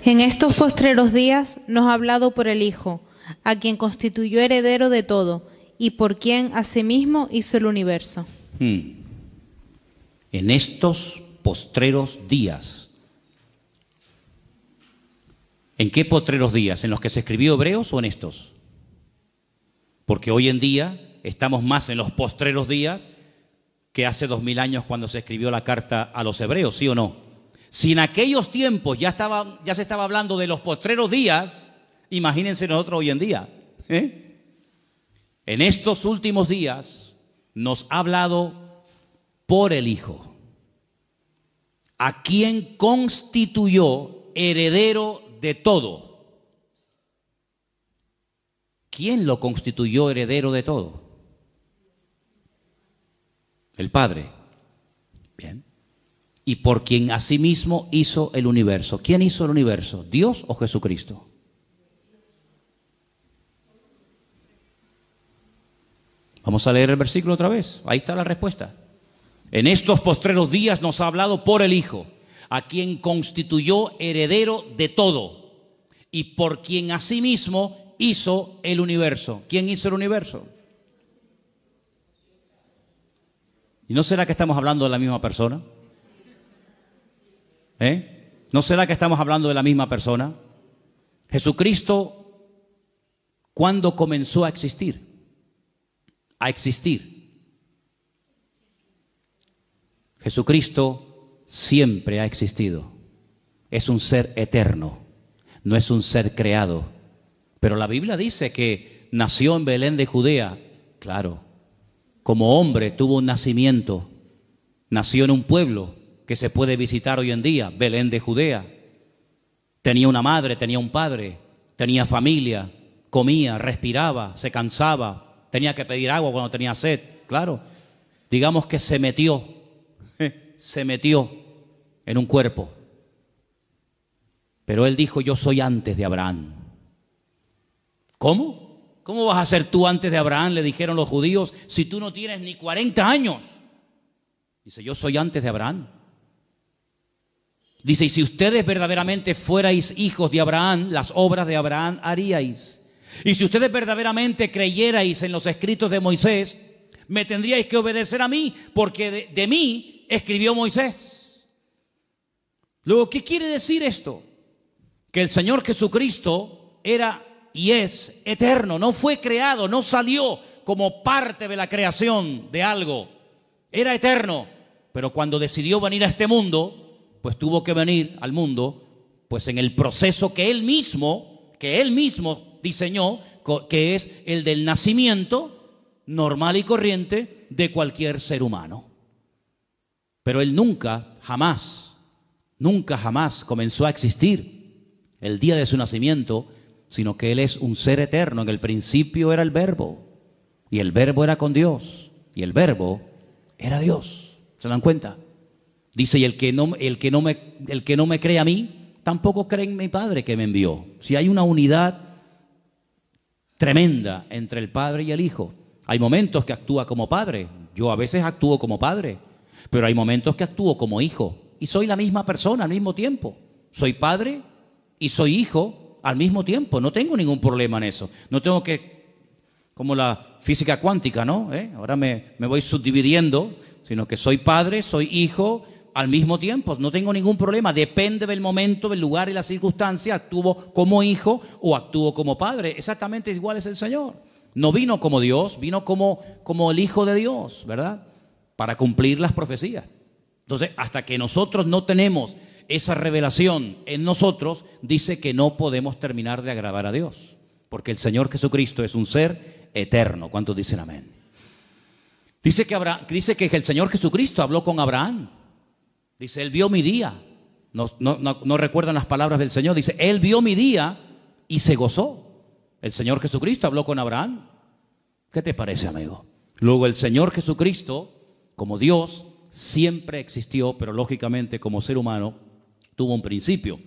En estos postreros días nos ha hablado por el Hijo, a quien constituyó heredero de todo, y por quien asimismo hizo el universo. En estos postreros días. ¿En qué postreros días? ¿En los que se escribió Hebreos o en estos? Porque hoy en día estamos más en los postreros días que hace 2000 años cuando se escribió la carta a los hebreos, ¿sí o no? Si en aquellos tiempos ya se estaba hablando de los postreros días, imagínense nosotros hoy en día. En estos últimos días nos ha hablado por el Hijo, a quien constituyó heredero de todo. ¿Quién lo constituyó heredero de todo? El Padre. Bien. Y por quien asimismo hizo el universo. ¿Quién hizo el universo? ¿Dios o Jesucristo? Vamos a leer el versículo otra vez. Ahí está la respuesta. En estos postreros días nos ha hablado por el Hijo, a quien constituyó heredero de todo y por quien asimismo hizo el universo. ¿Quién hizo el universo? ¿Y no será que estamos hablando de la misma persona? ¿No será que estamos hablando de la misma persona? Jesucristo, ¿cuándo comenzó a existir? A existir. Jesucristo siempre ha existido. Es un ser eterno, no es un ser creado. Pero la Biblia dice que nació en Belén de Judea. Claro, como hombre tuvo un nacimiento. Nació en un pueblo que se puede visitar hoy en día, Belén de Judea. Tenía una madre, tenía un padre, tenía familia, comía, respiraba, se cansaba, tenía que pedir agua cuando tenía sed. Claro, digamos que se metió en un cuerpo. Pero él dijo: yo soy antes de Abraham. ¿Cómo? ¿Cómo vas a ser tú antes de Abraham? Le dijeron los judíos, si tú no tienes ni 40 años. Dice, yo soy antes de Abraham. Dice, y si ustedes verdaderamente fuerais hijos de Abraham, las obras de Abraham haríais. Y si ustedes verdaderamente creyerais en los escritos de Moisés, me tendríais que obedecer a mí, porque de mí escribió Moisés. Luego, ¿qué quiere decir esto? Que el Señor Jesucristo era y es eterno, no fue creado, no salió como parte de la creación de algo. Era eterno, pero cuando decidió venir a este mundo, pues tuvo que venir al mundo, pues en el proceso que Él mismo diseñó, que es el del nacimiento normal y corriente de cualquier ser humano. Pero Él nunca, jamás comenzó a existir el día de su nacimiento, sino que Él es un ser eterno. En el principio era el Verbo, y el Verbo era con Dios, y el Verbo era Dios. ¿Se dan cuenta? Dice, y el que no me cree a mí, tampoco cree en mi Padre que me envió. Si hay una unidad tremenda entre el Padre y el Hijo. Hay momentos que actúa como Padre. Yo a veces actúo como Padre, pero hay momentos que actúo como Hijo. Y soy la misma persona al mismo tiempo. Soy Padre y soy Hijo al mismo tiempo. No tengo ningún problema en eso. No tengo que, como la física cuántica, ¿no? Ahora me voy subdividiendo, sino que soy Padre, soy Hijo al mismo tiempo. No tengo ningún problema. Depende del momento, del lugar y la circunstancia. Actúo como hijo o actúo como padre. Exactamente igual es el Señor. No vino como Dios, vino como el Hijo de Dios, ¿verdad? Para cumplir las profecías. Entonces, hasta que nosotros no tenemos esa revelación en nosotros, dice que no podemos terminar de agradar a Dios. Porque el Señor Jesucristo es un ser eterno. ¿Cuántos dicen amén? Dice que el Señor Jesucristo habló con Abraham. Dice, Él vio mi día. No recuerdan las palabras del Señor. Dice, Él vio mi día y se gozó. El Señor Jesucristo habló con Abraham. ¿Qué te parece, amigo? Luego el Señor Jesucristo, como Dios, siempre existió, pero lógicamente como ser humano tuvo un principio,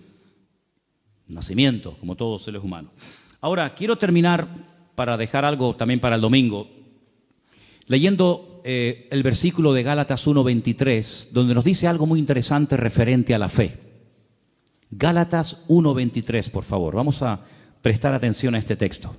nacimiento, como todos los seres humanos. Ahora, quiero terminar para dejar algo también para el domingo, leyendo el versículo de Gálatas 1:23, donde nos dice algo muy interesante referente a la fe. Gálatas 1:23, por favor. Vamos a prestar atención a este texto.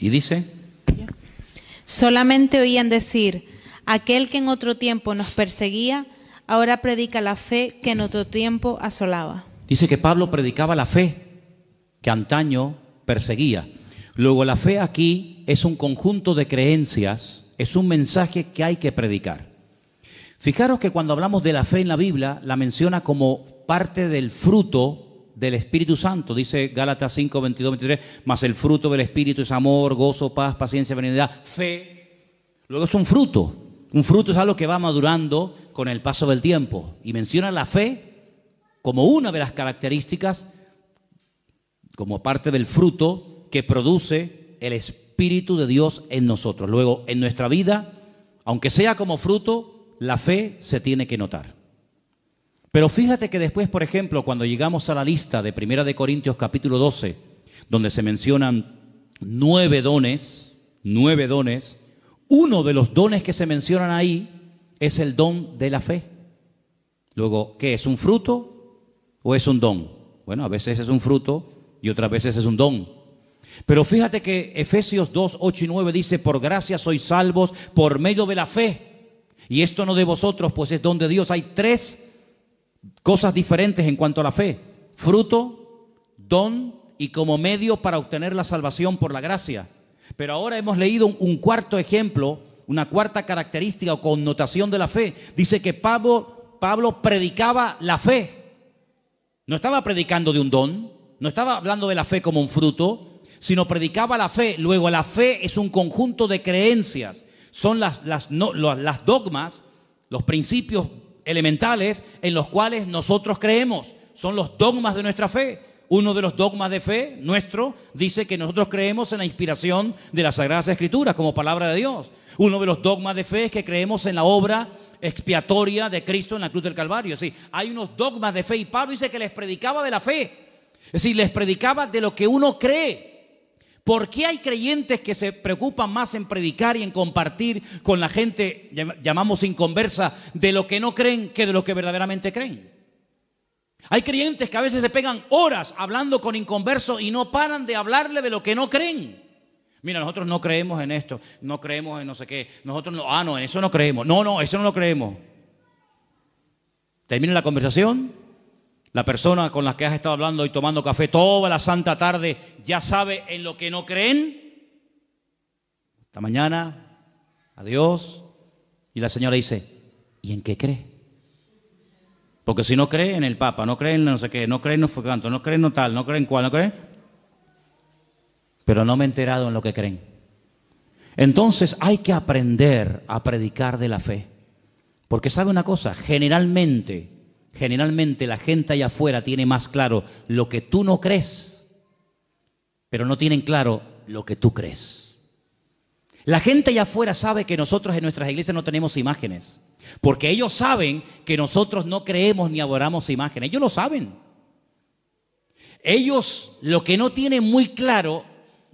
Y dice, solamente oían decir, aquel que en otro tiempo nos perseguía, ahora predica la fe que en otro tiempo asolaba. Dice que Pablo predicaba la fe que antaño perseguía. Luego la fe aquí es un conjunto de creencias, es un mensaje que hay que predicar. Fijaros que cuando hablamos de la fe en la Biblia, la menciona como parte del fruto del Espíritu Santo. Dice Gálatas 5, 22, 23, mas el fruto del Espíritu es amor, gozo, paz, paciencia, benignidad, fe. Luego es un fruto. Un fruto es algo que va madurando con el paso del tiempo. Y menciona la fe como una de las características, como parte del fruto que produce el Espíritu de Dios en nosotros. Luego, en nuestra vida, aunque sea como fruto, la fe se tiene que notar. Pero fíjate que después, por ejemplo, cuando llegamos a la lista de 1 de Corintios capítulo 12, donde se mencionan 9 dones, Uno de los dones que se mencionan ahí es el don de la fe. Luego, ¿qué es? ¿Un fruto o es un don? Bueno, a veces es un fruto y otras veces es un don. Pero fíjate que Efesios 2, 8 y 9 dice: por gracia sois salvos por medio de la fe. Y esto no de vosotros, pues es don de Dios. Hay tres cosas diferentes en cuanto a la fe: fruto, don y como medio para obtener la salvación por la gracia. Pero ahora hemos leído un cuarto ejemplo, una cuarta característica o connotación de la fe. Dice que Pablo predicaba la fe. No estaba predicando de un don, no estaba hablando de la fe como un fruto, sino predicaba la fe. Luego, la fe es un conjunto de creencias. Son las dogmas, los principios elementales en los cuales nosotros creemos. Son los dogmas de nuestra fe. Uno de los dogmas de fe nuestro dice que nosotros creemos en la inspiración de las Sagradas Escrituras como palabra de Dios. Uno de los dogmas de fe es que creemos en la obra expiatoria de Cristo en la cruz del Calvario. Es decir, hay unos dogmas de fe y Pablo dice que les predicaba de la fe. Es decir, les predicaba de lo que uno cree. ¿Por qué hay creyentes que se preocupan más en predicar y en compartir con la gente, llamamos inconversa, de lo que no creen que de lo que verdaderamente creen? Hay creyentes que a veces se pegan horas hablando con inconversos y no paran de hablarle de lo que no creen. Mira, nosotros no creemos en esto, no creemos en no sé qué, nosotros no, no, en eso no creemos, no, eso no lo creemos. Termina la conversación, la persona con la que has estado hablando y tomando café toda la santa tarde ya sabe en lo que no creen. Esta mañana, adiós, y la señora dice: ¿y en qué cree? Porque si no cree en el Papa, no cree en no sé qué, no cree en no fue canto, no cree en no tal, no cree en cuál, no cree. Pero no me he enterado en lo que creen. Entonces hay que aprender a predicar de la fe. Porque sabe una cosa, generalmente la gente allá afuera tiene más claro lo que tú no crees, pero no tienen claro lo que tú crees. La gente allá afuera sabe que nosotros en nuestras iglesias no tenemos imágenes, porque ellos saben que nosotros no creemos ni adoramos imágenes. Ellos lo saben. Ellos lo que no tienen muy claro,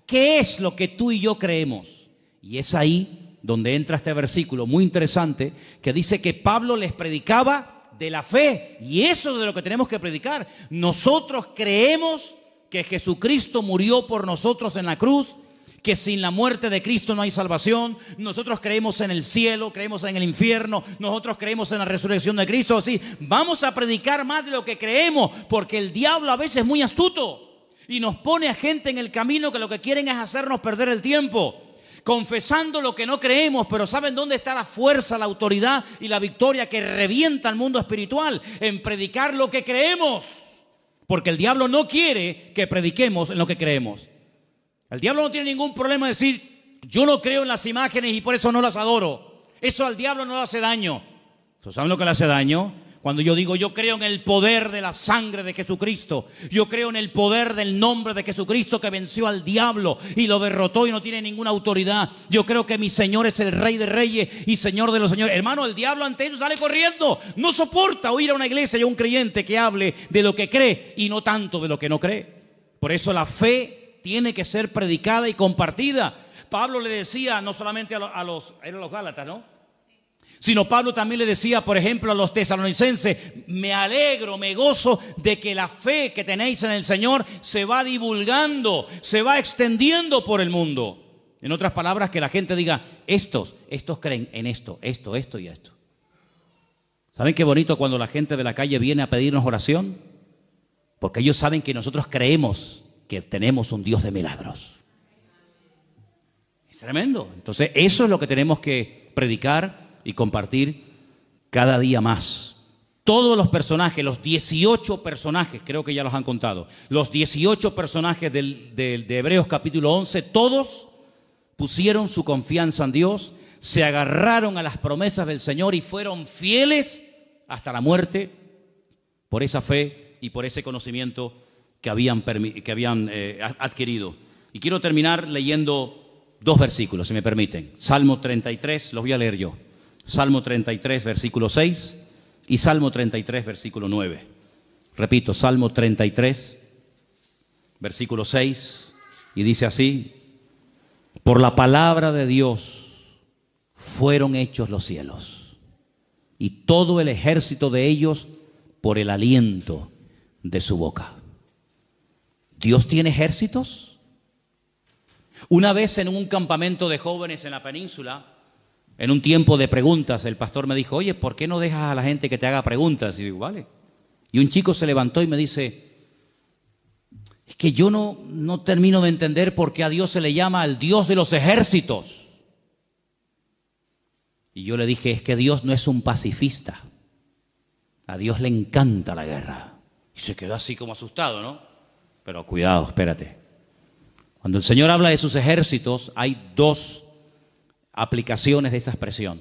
¿qué es lo que tú y yo creemos? Y es ahí donde entra este versículo muy interesante que dice que Pablo les predicaba de la fe. Y eso es de lo que tenemos que predicar. Nosotros creemos que Jesucristo murió por nosotros en la cruz, que sin la muerte de Cristo no hay salvación. Nosotros creemos en el cielo, creemos en el infierno, nosotros creemos en la resurrección de Cristo. Así, vamos a predicar más de lo que creemos, porque el diablo a veces es muy astuto y nos pone a gente en el camino que lo que quieren es hacernos perder el tiempo, confesando lo que no creemos. Pero ¿saben dónde está la fuerza, la autoridad y la victoria que revienta el mundo espiritual? En predicar lo que creemos, porque el diablo no quiere que prediquemos en lo que creemos. El diablo no tiene ningún problema en decir: yo no creo en las imágenes y por eso no las adoro. Eso al diablo no le hace daño. ¿Saben lo que le hace daño? Cuando yo digo: yo creo en el poder de la sangre de Jesucristo, yo creo en el poder del nombre de Jesucristo que venció al diablo y lo derrotó y no tiene ninguna autoridad. Yo creo que mi Señor es el Rey de Reyes y Señor de los Señores. Hermano, el diablo ante eso sale corriendo. No soporta oír a una iglesia y a un creyente que hable de lo que cree y no tanto de lo que no cree. Por eso la fe tiene que ser predicada y compartida. Pablo le decía no solamente a los Gálatas, ¿no? Sino Pablo también le decía, por ejemplo, a los tesalonicenses: me alegro, me gozo de que la fe que tenéis en el Señor se va divulgando, se va extendiendo por el mundo. En otras palabras, que la gente diga: estos creen en esto y esto. ¿Saben qué bonito cuando la gente de la calle viene a pedirnos oración? Porque ellos saben que nosotros creemos que tenemos un Dios de milagros. Es tremendo. Entonces, eso es lo que tenemos que predicar y compartir cada día más. Todos los personajes, los 18 personajes, creo que ya los han contado, los 18 personajes de Hebreos capítulo 11, todos pusieron su confianza en Dios, se agarraron a las promesas del Señor y fueron fieles hasta la muerte por esa fe y por ese conocimiento que habían adquirido. Y quiero terminar leyendo dos versículos, si me permiten. Salmo 33, los voy a leer yo. Salmo 33, versículo 6 y Salmo 33, versículo 9. Repito, Salmo 33, versículo 6, y dice así: por la palabra de Dios fueron hechos los cielos, y todo el ejército de ellos por el aliento de su boca. ¿Dios tiene ejércitos? Una vez en un campamento de jóvenes en la península, en un tiempo de preguntas, el pastor me dijo, oye, ¿por qué no dejas a la gente que te haga preguntas? Y digo, vale. Y un chico se levantó y me dice, es que yo no termino de entender por qué a Dios se le llama el Dios de los ejércitos. Y yo le dije, es que Dios no es un pacifista. A Dios le encanta la guerra. Y se quedó así como asustado, ¿no? Pero cuidado, espérate. Cuando el Señor habla de sus ejércitos, hay dos aplicaciones de esa expresión.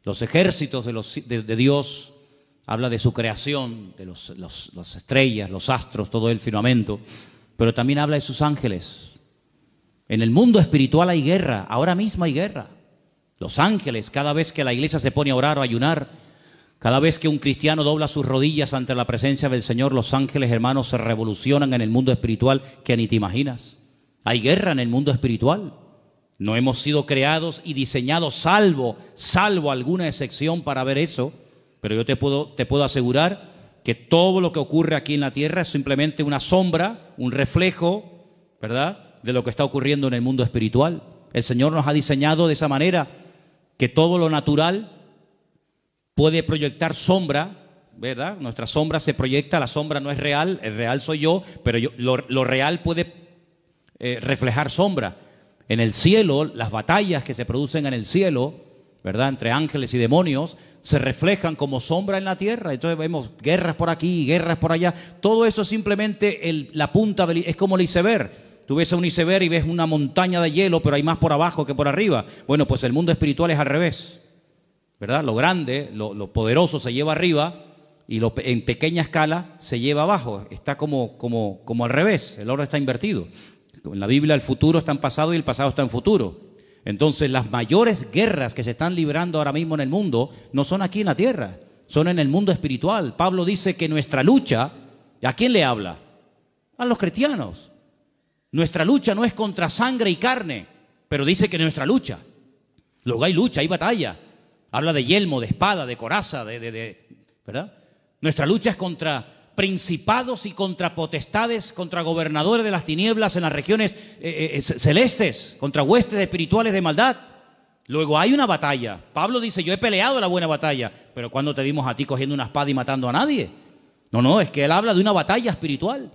Los ejércitos de Dios habla de su creación, de las estrellas, los astros, todo el firmamento, pero también habla de sus ángeles. En el mundo espiritual hay guerra, ahora mismo hay guerra. Los ángeles, cada vez que la iglesia se pone a orar o a ayunar, cada vez que un cristiano dobla sus rodillas ante la presencia del Señor, los ángeles, hermanos, se revolucionan en el mundo espiritual que ni te imaginas. Hay guerra en el mundo espiritual. No hemos sido creados y diseñados salvo alguna excepción para ver eso, pero yo te puedo asegurar que todo lo que ocurre aquí en la tierra es simplemente una sombra, un reflejo, ¿verdad?, de lo que está ocurriendo en el mundo espiritual. El Señor nos ha diseñado de esa manera que todo lo natural puede proyectar sombra, ¿verdad? Nuestra sombra se proyecta, la sombra no es real, el real soy yo, pero lo real puede reflejar sombra. En el cielo, las batallas que se producen en el cielo, ¿verdad?, entre ángeles y demonios, se reflejan como sombra en la tierra. Entonces vemos guerras por aquí, guerras por allá. Todo eso es simplemente la punta, es como el iceberg. Tú ves a un iceberg y ves una montaña de hielo, pero hay más por abajo que por arriba. Bueno, pues el mundo espiritual es al revés, ¿verdad? Lo grande, lo poderoso se lleva arriba y en pequeña escala se lleva abajo. Está como al revés, el orden está invertido. En la Biblia el futuro está en pasado y el pasado está en futuro. Entonces las mayores guerras que se están librando ahora mismo en el mundo no son aquí en la tierra, son en el mundo espiritual. Pablo dice que nuestra lucha, ¿a quién le habla? A los cristianos. Nuestra lucha no es contra sangre y carne, pero dice que nuestra lucha. Luego hay lucha, hay batalla. Habla de yelmo, de espada, de coraza, ¿verdad? Nuestra lucha es contra principados y contra potestades, contra gobernadores de las tinieblas en las regiones celestes, contra huestes espirituales de maldad. Luego hay una batalla. Pablo dice, yo he peleado la buena batalla, pero ¿cuándo te vimos a ti cogiendo una espada y matando a nadie? No, es que él habla de una batalla espiritual.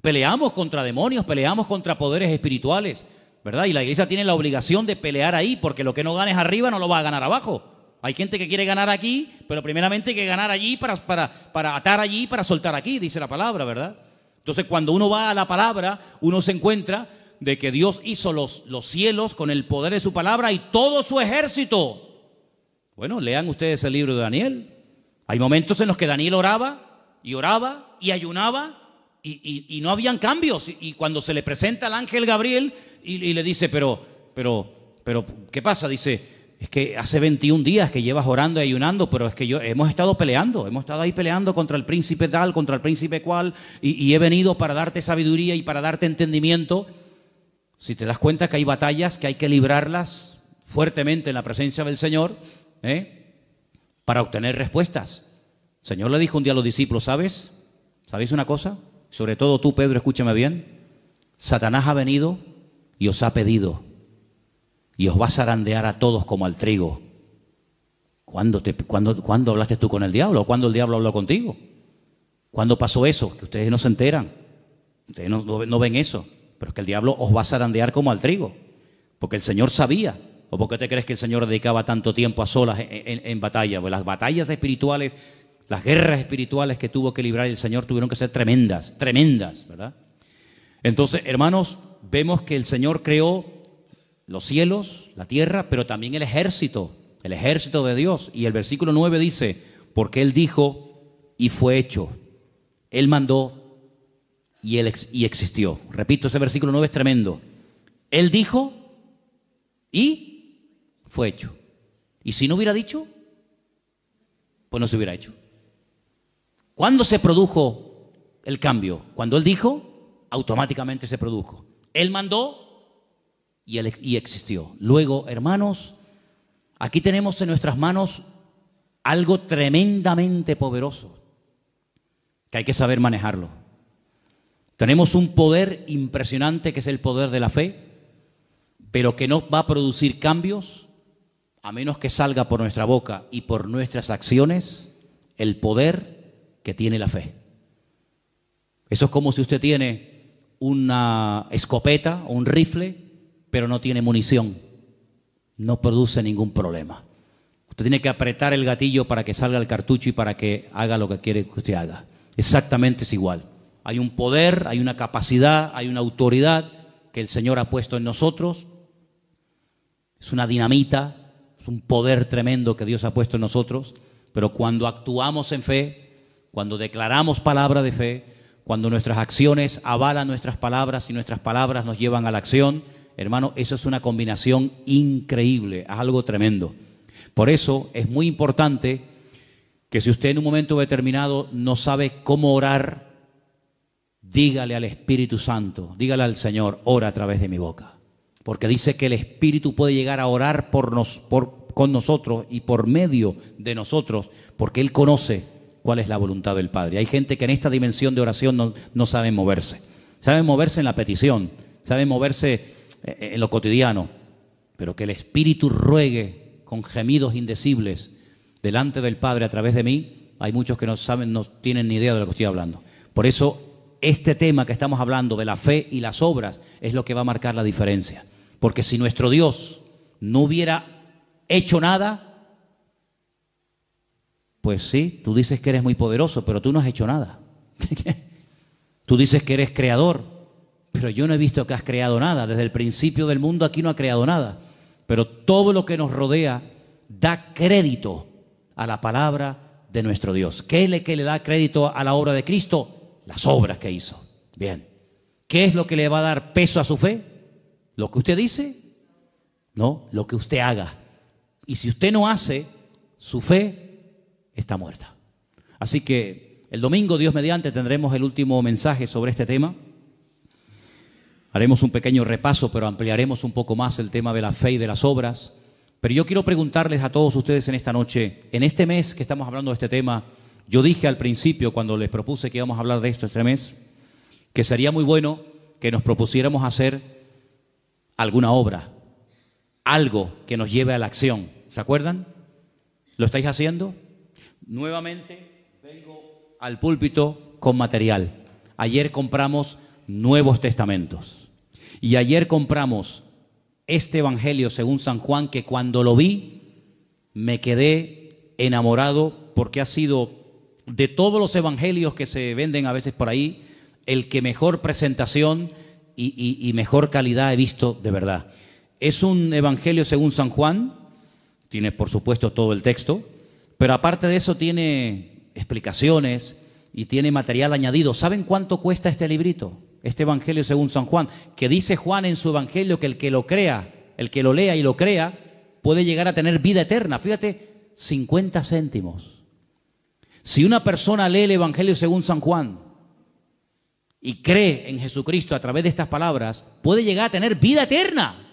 Peleamos contra demonios, peleamos contra poderes espirituales, ¿verdad? Y la iglesia tiene la obligación de pelear ahí, porque lo que no ganes arriba no lo va a ganar abajo. Hay gente que quiere ganar aquí, pero primeramente hay que ganar allí para atar allí, para soltar aquí, dice la palabra, ¿verdad? Entonces, cuando uno va a la palabra, uno se encuentra de que Dios hizo los cielos con el poder de su palabra y todo su ejército. Bueno, lean ustedes el libro de Daniel. Hay momentos en los que Daniel oraba y ayunaba y no habían cambios. Y cuando se le presenta al ángel Gabriel y le dice, pero, ¿qué pasa? Dice, es que hace 21 días que llevas orando y ayunando, pero es que hemos estado ahí peleando contra el príncipe tal, contra el príncipe cual, y he venido para darte sabiduría y para darte entendimiento. Si te das cuenta que hay batallas que hay que librarlas fuertemente en la presencia del Señor, para obtener respuestas. El Señor le dijo un día a los discípulos, ¿sabéis una cosa? Sobre todo tú, Pedro, escúchame bien. Satanás ha venido y os ha pedido, y os va a zarandear a todos como al trigo. ¿Cuándo hablaste tú con el diablo? ¿O cuándo el diablo habló contigo? ¿Cuándo pasó eso? Que ustedes no se enteran. Ustedes no ven eso. Pero es que el diablo os va a zarandear como al trigo. Porque el Señor sabía. ¿O por qué te crees que el Señor dedicaba tanto tiempo a solas en batalla? Pues las batallas espirituales, las guerras espirituales que tuvo que librar el Señor tuvieron que ser tremendas, ¿verdad? Entonces, hermanos, vemos que el Señor creó los cielos, la tierra, pero también el ejército de Dios. Y el versículo 9 dice, porque Él dijo y fue hecho. Él mandó y existió. Repito, ese versículo 9 es tremendo. Él dijo y fue hecho. Y si no hubiera dicho, pues no se hubiera hecho. ¿Cuándo se produjo el cambio? Cuando Él dijo, automáticamente se produjo. Él mandó y existió. Luego, hermanos, Aquí tenemos en nuestras manos algo tremendamente poderoso, que hay que saber manejarlo. Tenemos un poder impresionante que es el poder de la fe, pero que no va a producir cambios a menos que salga por nuestra boca y por nuestras acciones el poder que tiene la fe. Eso es como si usted tiene una escopeta o un rifle, pero no tiene munición. No produce ningún problema. Usted tiene que apretar el gatillo para que salga el cartucho y para que haga lo que quiere que usted haga. Exactamente es igual. Hay un poder, hay una capacidad, hay una autoridad que el Señor ha puesto en nosotros. Es una dinamita, es un poder tremendo que Dios ha puesto en nosotros. Pero cuando actuamos en fe, cuando declaramos palabra de fe, cuando nuestras acciones avalan nuestras palabras y nuestras palabras nos llevan a la acción, hermano, eso es una combinación increíble, es algo tremendo. Por eso es muy importante que si usted en un momento determinado no sabe cómo orar, dígale al Espíritu Santo, dígale al Señor, ora a través de mi boca. Porque dice que el Espíritu puede llegar a orar con nosotros y por medio de nosotros, porque Él conoce cuál es la voluntad del Padre. Hay gente que en esta dimensión de oración no sabe moverse. Sabe moverse en la petición, sabe moverse en lo cotidiano, pero que el Espíritu ruegue con gemidos indecibles delante del Padre a través de mí, hay muchos que no saben, no tienen ni idea de lo que estoy hablando. Por eso este tema que estamos hablando de la fe y las obras es lo que va a marcar la diferencia. Porque si nuestro Dios no hubiera hecho nada, pues sí, tú dices que eres muy poderoso, pero tú no has hecho nada. Tú dices que eres creador, pero yo no he visto que has creado nada. Desde el principio del mundo aquí no ha creado nada. Pero todo lo que nos rodea da crédito a la palabra de nuestro Dios. ¿Qué es lo que le da crédito a la obra de Cristo? Las obras que hizo. Bien. ¿Qué es lo que le va a dar peso a su fe? ¿Lo que usted dice? No, lo que usted haga. Y si usted no hace, su fe está muerta. Así que el domingo, Dios mediante, tendremos el último mensaje sobre este tema. Haremos un pequeño repaso, pero ampliaremos un poco más el tema de la fe y de las obras. Pero yo quiero preguntarles a todos ustedes en esta noche, en este mes que estamos hablando de este tema, yo dije al principio, cuando les propuse que íbamos a hablar de esto este mes, que sería muy bueno que nos propusiéramos hacer alguna obra, algo que nos lleve a la acción. ¿Se acuerdan? ¿Lo estáis haciendo? Nuevamente vengo al púlpito con material. Ayer compramos Nuevos Testamentos. Y ayer compramos este Evangelio según San Juan, que cuando lo vi me quedé enamorado porque ha sido de todos los evangelios que se venden a veces por ahí, el que mejor presentación y mejor calidad he visto de verdad. Es un Evangelio según San Juan, tiene por supuesto todo el texto, pero aparte de eso tiene explicaciones y tiene material añadido. ¿Saben cuánto cuesta este librito? Este Evangelio según San Juan, que dice Juan en su Evangelio que el que lo crea, el que lo lea y lo crea, puede llegar a tener vida eterna. Fíjate, 50 céntimos. Si una persona lee el Evangelio según San Juan y cree en Jesucristo a través de estas palabras, puede llegar a tener vida eterna.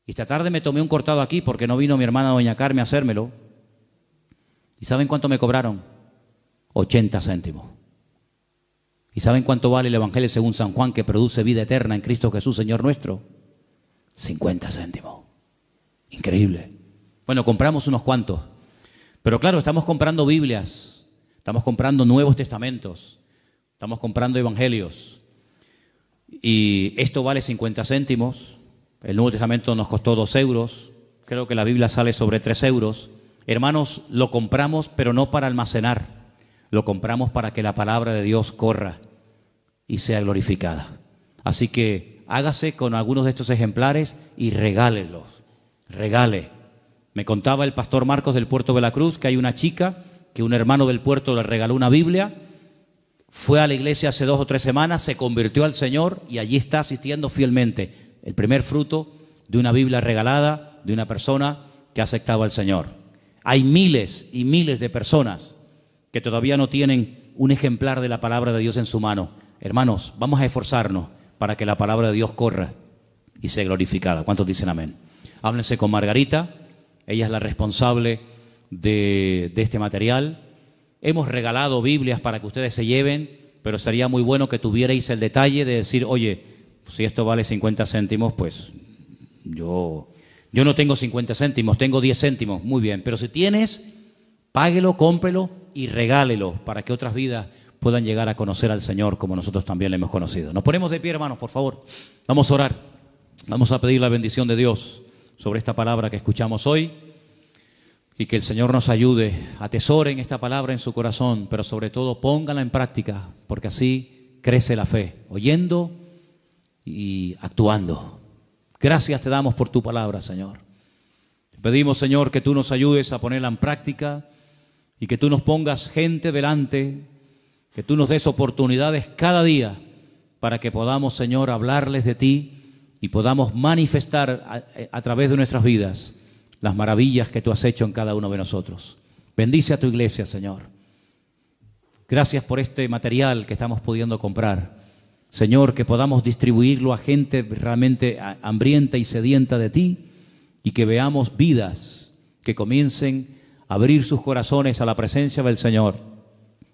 Y esta tarde me tomé un cortado aquí porque no vino mi hermana doña Carmen a hacérmelo. ¿Y saben cuánto me cobraron? 80 céntimos. ¿Y saben cuánto vale el Evangelio según San Juan, que produce vida eterna en Cristo Jesús, Señor nuestro? 50 céntimos. Increíble. Bueno, compramos unos cuantos. Pero claro, estamos comprando Biblias, estamos comprando Nuevos Testamentos, estamos comprando Evangelios. Y esto vale 50 céntimos. El Nuevo Testamento nos costó 2 euros. Creo que la Biblia sale sobre 3 euros. Hermanos, lo compramos, pero no para almacenar. Lo compramos para que la palabra de Dios corra y sea glorificada. Así que hágase con algunos de estos ejemplares y regálelos. Regale. Me contaba el pastor Marcos del Puerto de la Cruz que hay una chica que un hermano del puerto le regaló una Biblia, fue a la iglesia hace 2 o 3 semanas, se convirtió al Señor y allí está asistiendo fielmente. El primer fruto de una Biblia regalada de una persona que ha aceptado al Señor. Hay miles y miles de personas que todavía no tienen un ejemplar de la palabra de Dios en su mano. Hermanos, vamos a esforzarnos para que la palabra de Dios corra y sea glorificada. ¿Cuántos dicen amén? Háblense con Margarita, ella es la responsable de este material. Hemos regalado Biblias para que ustedes se lleven, pero sería muy bueno que tuvierais el detalle de decir, oye, si esto vale 50 céntimos, pues yo no tengo 50 céntimos, tengo 10 céntimos, muy bien, pero si tienes, páguelo, cómprelo y regálelo para que otras vidas puedan llegar a conocer al Señor como nosotros también le hemos conocido. Nos ponemos de pie, hermanos, por favor. Vamos a orar. Vamos a pedir la bendición de Dios sobre esta palabra que escuchamos hoy y que el Señor nos ayude, atesoren esta palabra en su corazón, pero sobre todo pónganla en práctica, porque así crece la fe, oyendo y actuando. Gracias te damos por tu palabra, Señor. Te pedimos, Señor, que tú nos ayudes a ponerla en práctica y que tú nos pongas gente delante, que tú nos des oportunidades cada día para que podamos, Señor, hablarles de ti y podamos manifestar a través de nuestras vidas las maravillas que tú has hecho en cada uno de nosotros. Bendice a tu iglesia, Señor. Gracias por este material que estamos pudiendo comprar. Señor, que podamos distribuirlo a gente realmente hambrienta y sedienta de ti y que veamos vidas que comiencen a abrir sus corazones a la presencia del Señor,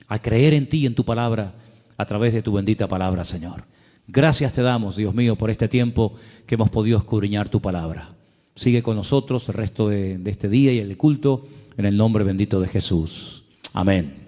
a creer en ti, en tu palabra, a través de tu bendita palabra, Señor. Gracias te damos, Dios mío, por este tiempo que hemos podido escudriñar tu palabra. Sigue con nosotros el resto de este día y el culto en el nombre bendito de Jesús. Amén.